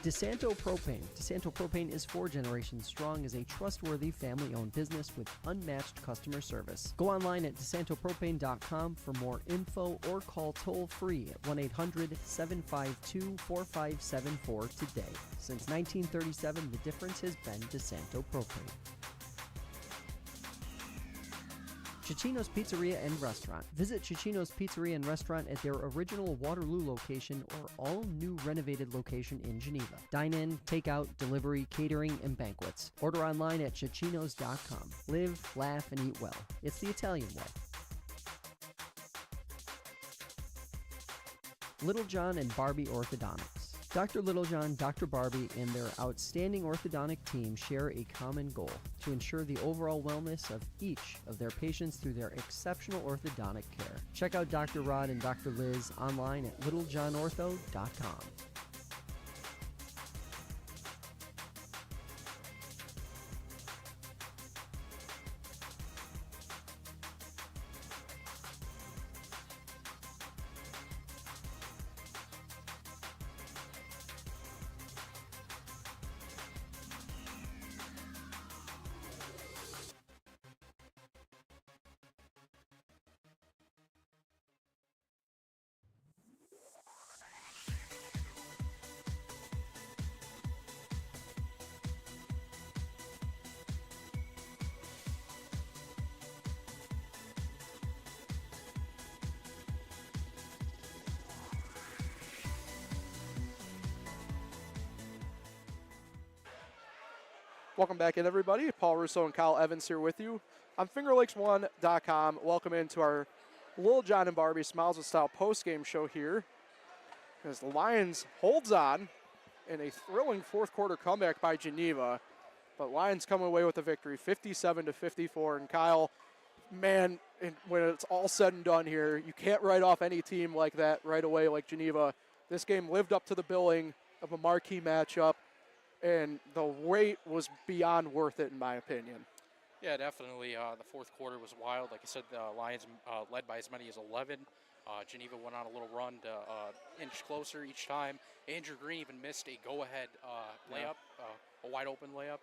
DeSanto Propane. DeSanto Propane is 4 generations strong as a trustworthy family-owned business with unmatched customer service. Go online at DeSantoPropane.com for more info or call toll-free at 1-800-752-4574 today. Since 1937, the difference has been DeSanto Propane. Cicino's Pizzeria and Restaurant. Visit Cicino's Pizzeria and Restaurant at their original Waterloo location or all-new renovated location in Geneva. Dine-in, take-out, delivery, catering, and banquets. Order online at Cicinos.com. Live, laugh, and eat well. It's the Italian way. Little John and Barbie Orthodontics. Dr. Littlejohn, Dr. Barbie, and their outstanding orthodontic team share a common goal: to ensure the overall wellness of each of their patients through their exceptional orthodontic care. Check out Dr. Rod and Dr. Liz online at littlejohnortho.com. Welcome back in, everybody. Paul Russo and Kyle Evans here with you on FingerLakes1.com. Welcome into our Lil John and Barbie Smiles with Style post-game show here as the Lions holds on in a thrilling fourth quarter comeback by Geneva. But Lions come away with the victory, 57-54. And Kyle, man, when it's all said and done here, you can't write off any team like that right away like Geneva. This game lived up to the billing of a marquee matchup, and the wait was beyond worth it in my opinion. Yeah, definitely. The fourth quarter was wild. Like I said, the Lions led by as many as 11. Geneva went on a little run to inch closer each time. Andrew Green even missed a go-ahead layup, a wide-open layup.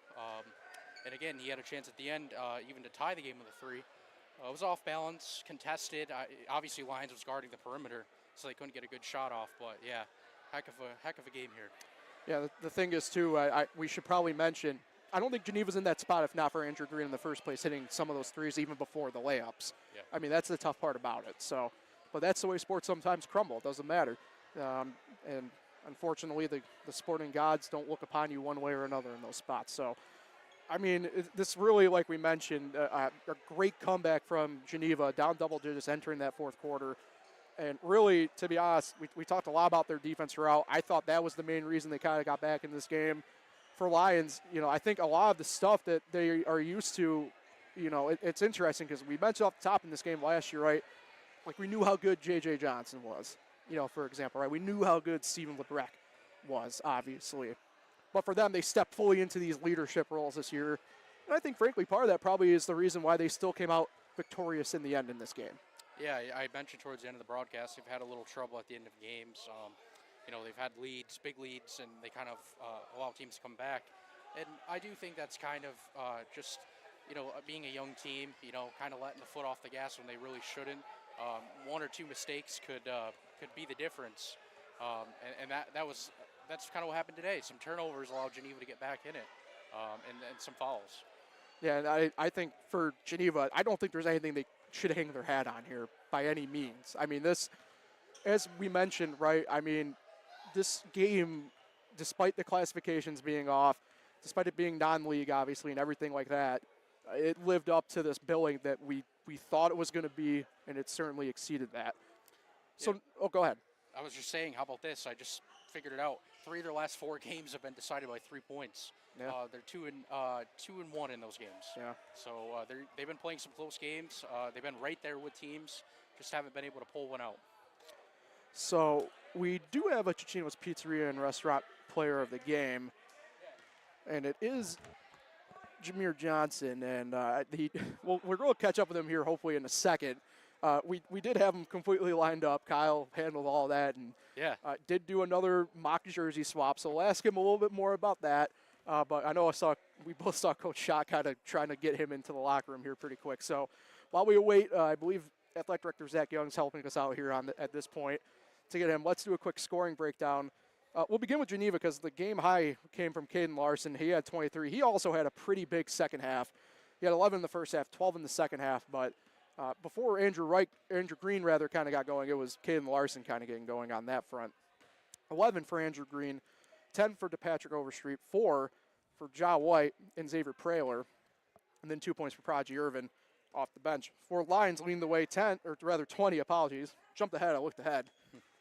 And again, he had a chance at the end even to tie the game with a three. It was off balance, contested. Obviously, Lions was guarding the perimeter, so they couldn't get a good shot off. But yeah, heck of a game here. Yeah, the thing is, too, we should probably mention, I don't think Geneva's in that spot if not for Andrew Green in the first place, hitting some of those threes even before the layups. Yeah. I mean, that's the tough part about it. So, but that's the way sports sometimes crumble. It doesn't matter. And unfortunately, the sporting gods don't look upon you one way or another in those spots. So, I mean, this really, like we mentioned, a great comeback from Geneva, down double digits entering that fourth quarter. And really, to be honest, we talked a lot about their defense throughout. I thought that was the main reason they kind of got back in this game. For Lions, I think a lot of the stuff that they are used to, it's interesting because we mentioned off the top in this game last year, right? Like, we knew how good J.J. Johnson was, for example, right? We knew how good Stephen LeBrecq was, obviously. But for them, they stepped fully into these leadership roles this year. And I think, frankly, part of that probably is the reason why they still came out victorious in the end in this game. Yeah, I mentioned towards the end of the broadcast, they've had a little trouble at the end of games. They've had leads, big leads, and they kind of allow teams to come back. And I do think that's kind of just, being a young team, kind of letting the foot off the gas when they really shouldn't. One or two mistakes could be the difference. And that's kind of what happened today. Some turnovers allowed Geneva to get back in it, and some fouls. Yeah, and I think for Geneva, I don't think there's anything they should hang their hat on here by any means. I mean, this, as we mentioned, right, I mean, this game, despite the classifications being off, despite it being non-league, obviously, and everything like that, it lived up to this billing that we thought it was going to be, and it certainly exceeded that. So, yeah. Go ahead. I was just saying, how about this? I just figured it out. 3 of their last 4 games have been decided by 3 points. Yeah. They're 2-1 in those games. Yeah. So they've been playing some close games. They've been right there with teams, just haven't been able to pull one out. So we do have a Cicino's Pizzeria and Restaurant player of the game, and it is Jameer Johnson. And we're going to catch up with him here hopefully in a second. We did have him completely lined up. Kyle handled all that and did do another mock jersey swap. So we'll ask him a little bit more about that. But I know we both saw Coach Schott kind of trying to get him into the locker room here pretty quick. So while we await, I believe Athletic Director Zach Young's helping us out here at this point to get him. Let's do a quick scoring breakdown. We'll begin with Geneva because the game high came from Caden Larson. He had 23. He also had a pretty big second half. He had 11 in the first half, 12 in the second half. But before Andrew Green kind of got going, it was Caden Larson kind of getting going on that front. 11 for Andrew Green, 10 for DePatrick Overstreet, 4 for Ja White and Xavier Praler, and then 2 points for Prodigy Irvin off the bench. For Lions leading the way, 20, jumped ahead, I looked ahead,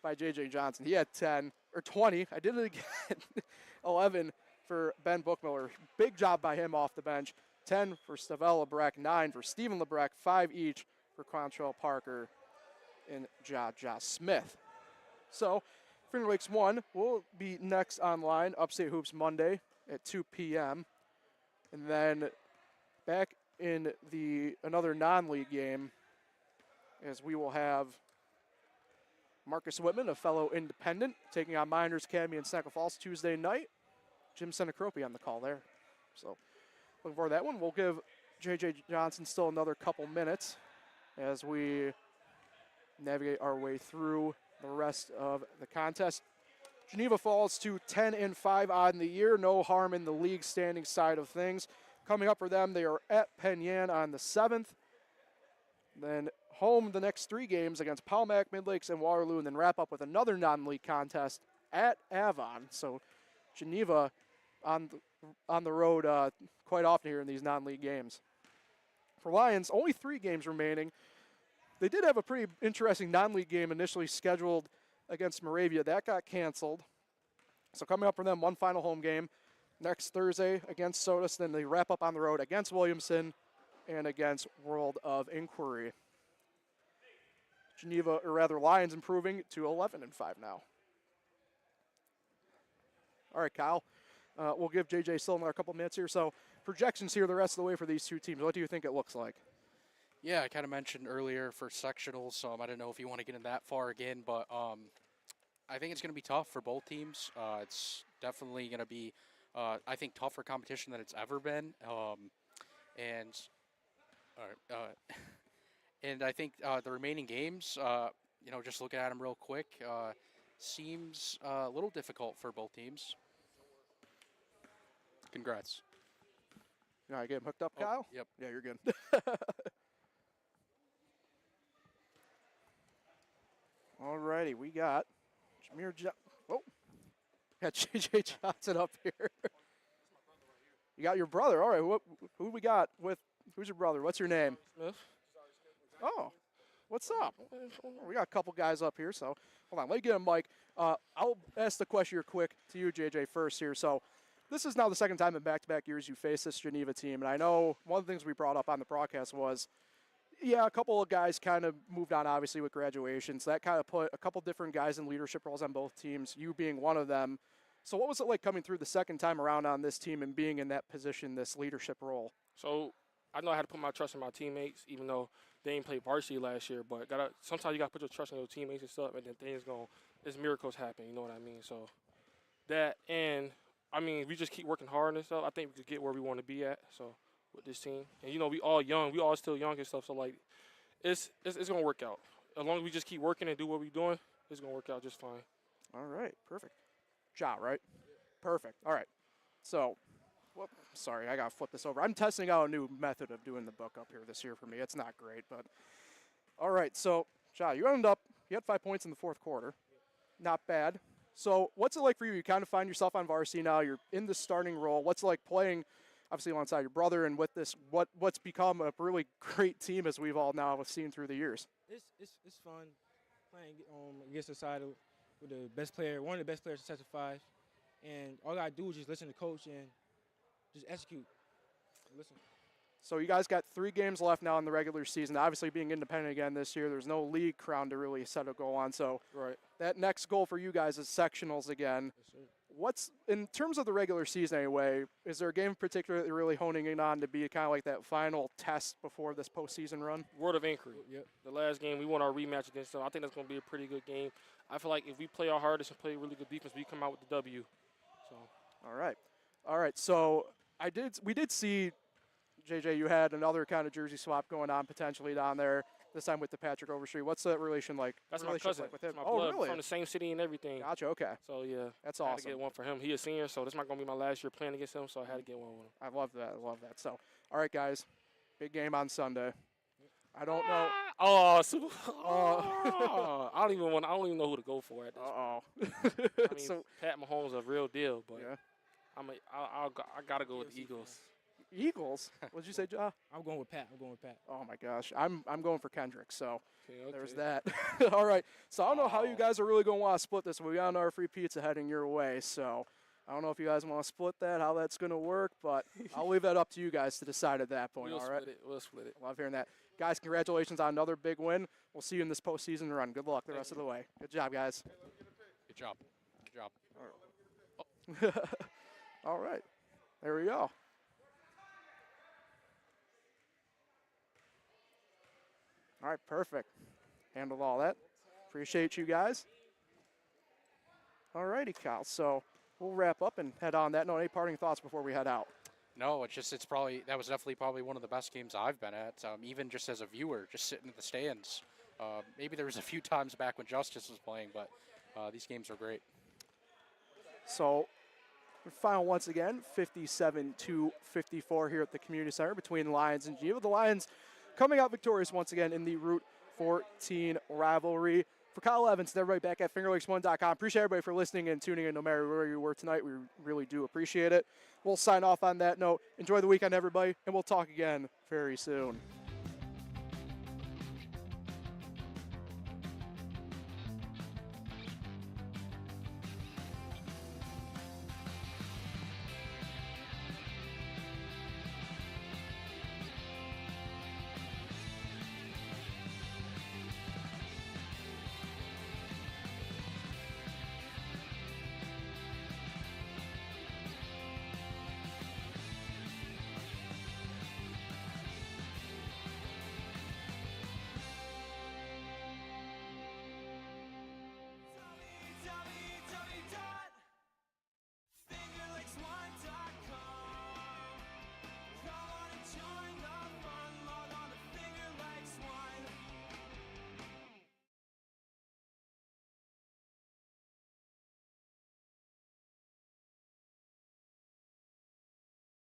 by J.J. Johnson. He had 20, I did it again, 11 for Ben Bookmiller. Big job by him off the bench. 10 for Stavel LeBrecq, 9 for Stephen LeBrecq, 5 each for Quantrell Parker and Ja Smith. So, Finger Lakes 1 will be next online, Upstate Hoops Monday at 2 p.m. And then back in another non-league game, as we will have Marcus Whitman, a fellow independent, taking on Miners Academy in Seneca Falls Tuesday night. Jim Senecropi on the call there. So, looking forward to that one. We'll give J.J. Johnson still another couple minutes as we navigate our way through the rest of the contest. Geneva falls to 10-5 on the year. No harm in the league standing side of things. Coming up for them, they are at Penn Yan on the 7th. Then home the next 3 games against Palmac, Midlakes, and Waterloo, and then wrap up with another non-league contest at Avon. So Geneva on the on the road quite often here in these non-league games. For Lions, only 3 games remaining. They did have a pretty interesting non-league game initially scheduled against Moravia. That got canceled. So coming up for them, one final home game next Thursday against Sodus. Then they wrap up on the road against Williamson and against World of Inquiry. Geneva, or rather Lions, improving to 11-5 now. All right, Kyle. We'll give JJ still another couple minutes here. So projections here the rest of the way for these two teams. What do you think it looks like? Yeah, I kind of mentioned earlier for sectionals, I don't know if you want to get in that far again, but I think it's going to be tough for both teams. It's definitely going to be, I think, tougher competition than it's ever been. And I think the remaining games, just looking at them real quick, seems a little difficult for both teams. Congrats. You know, I get him hooked up, Kyle? Yep. Yeah, you're good. All righty, we got Jameer got JJ Johnson up here. You got your brother. All right, who we got with, who's your brother? What's your name? Smith. Oh, what's up? We got a couple guys up here, so hold on. Let me get a mic. I'll ask the question here quick to you, JJ, first here. So this is now the second time in back-to-back years you face this Geneva team, and I know one of the things we brought up on the broadcast was, yeah, a couple of guys kind of moved on, obviously, with graduation, so that kind of put a couple different guys in leadership roles on both teams, you being one of them. So what was it like coming through the second time around on this team and being in that position, this leadership role? So I know I had to put my trust in my teammates, even though they didn't play varsity last year. But sometimes you got to put your trust in your teammates and stuff, and then there's miracles happen, you know what I mean? So that, and, I mean, we just keep working hard and stuff. I think we could get where we want to be at, so, with this team. And, you know, we all young. We all still young and stuff, so, like, it's going to work out. As long as we just keep working and do what we're doing, it's going to work out just fine. All right, perfect. Shot, right? Perfect. All right. So, sorry, I got to flip this over. I'm testing out a new method of doing the book up here this year for me. It's not great, but all right. So, Ja, you had 5 points in the fourth quarter. Not bad. So, what's it like for you? You kind of find yourself on varsity now. You're in the starting role. What's it like playing, obviously, alongside your brother and with this, what's become a really great team as we've all now seen through the years? It's fun playing against the side with the best player, one of the best players to testify. And all I got to do is just listen to coach and just execute. Listen. So you guys got 3 games left now in the regular season. Obviously, being independent again this year, there's no league crown to really set a goal on. So that next goal for you guys is sectionals again. Yes, sir. What's, in terms of the regular season anyway, is there a game in particular that you're really honing in on to be kind of like that final test before this postseason run? Word of Inquiry. Yep. The last game, we won our rematch against them. I think that's going to be a pretty good game. I feel like if we play our hardest and play really good defense, we come out with the W. So. All right. So we did see, JJ, you had another kind of jersey swap going on potentially down there, this time with the Patrick Overstreet. What's that relation like? That's my cousin. Like with him? My blood, really? From the same city and everything. Gotcha, okay. So, yeah. That's I had awesome. to get one for him. He a senior, so this is not going to be my last year playing against him, so I had to get one with him. I love that. So, all right, guys, big game on Sunday. I don't know. I don't even know who to go for at this point. I mean, So, Pat Mahomes is a real deal, but yeah. I got to go with the Eagles. Eagles? What'd you say, Ja? I'm going with Pat. Oh, my gosh. I'm going for Kendrick, so Okay. there's that. All right. So I don't know how you guys are really going to want to split this. We got our free pizza heading your way, so I don't know if you guys want to split that, how that's going to work, but I'll leave that up to you guys to decide at that point, all right? We'll split it. Love hearing that. Guys, congratulations on another big win. We'll see you in this postseason run. Good luck the rest of the way. Good job, guys. Good job. All right. There we go. All right, perfect. Handled all that. Appreciate you guys. All righty, Kyle. So we'll wrap up and head on that. No, any parting thoughts before we head out? No, that was definitely probably one of the best games I've been at, even just as a viewer, just sitting in the stands. Maybe there was a few times back when Justice was playing, but these games are great. So final once again, 57-54 here at the Community Center between Lions and Geneva. The Lions coming out victorious once again in the Route 14 rivalry. For Kyle Evans, everybody back at fingerlakes1.com. Appreciate everybody for listening and tuning in no matter where you were tonight. We really do appreciate it. We'll sign off on that note. Enjoy the weekend, everybody, and we'll talk again very soon.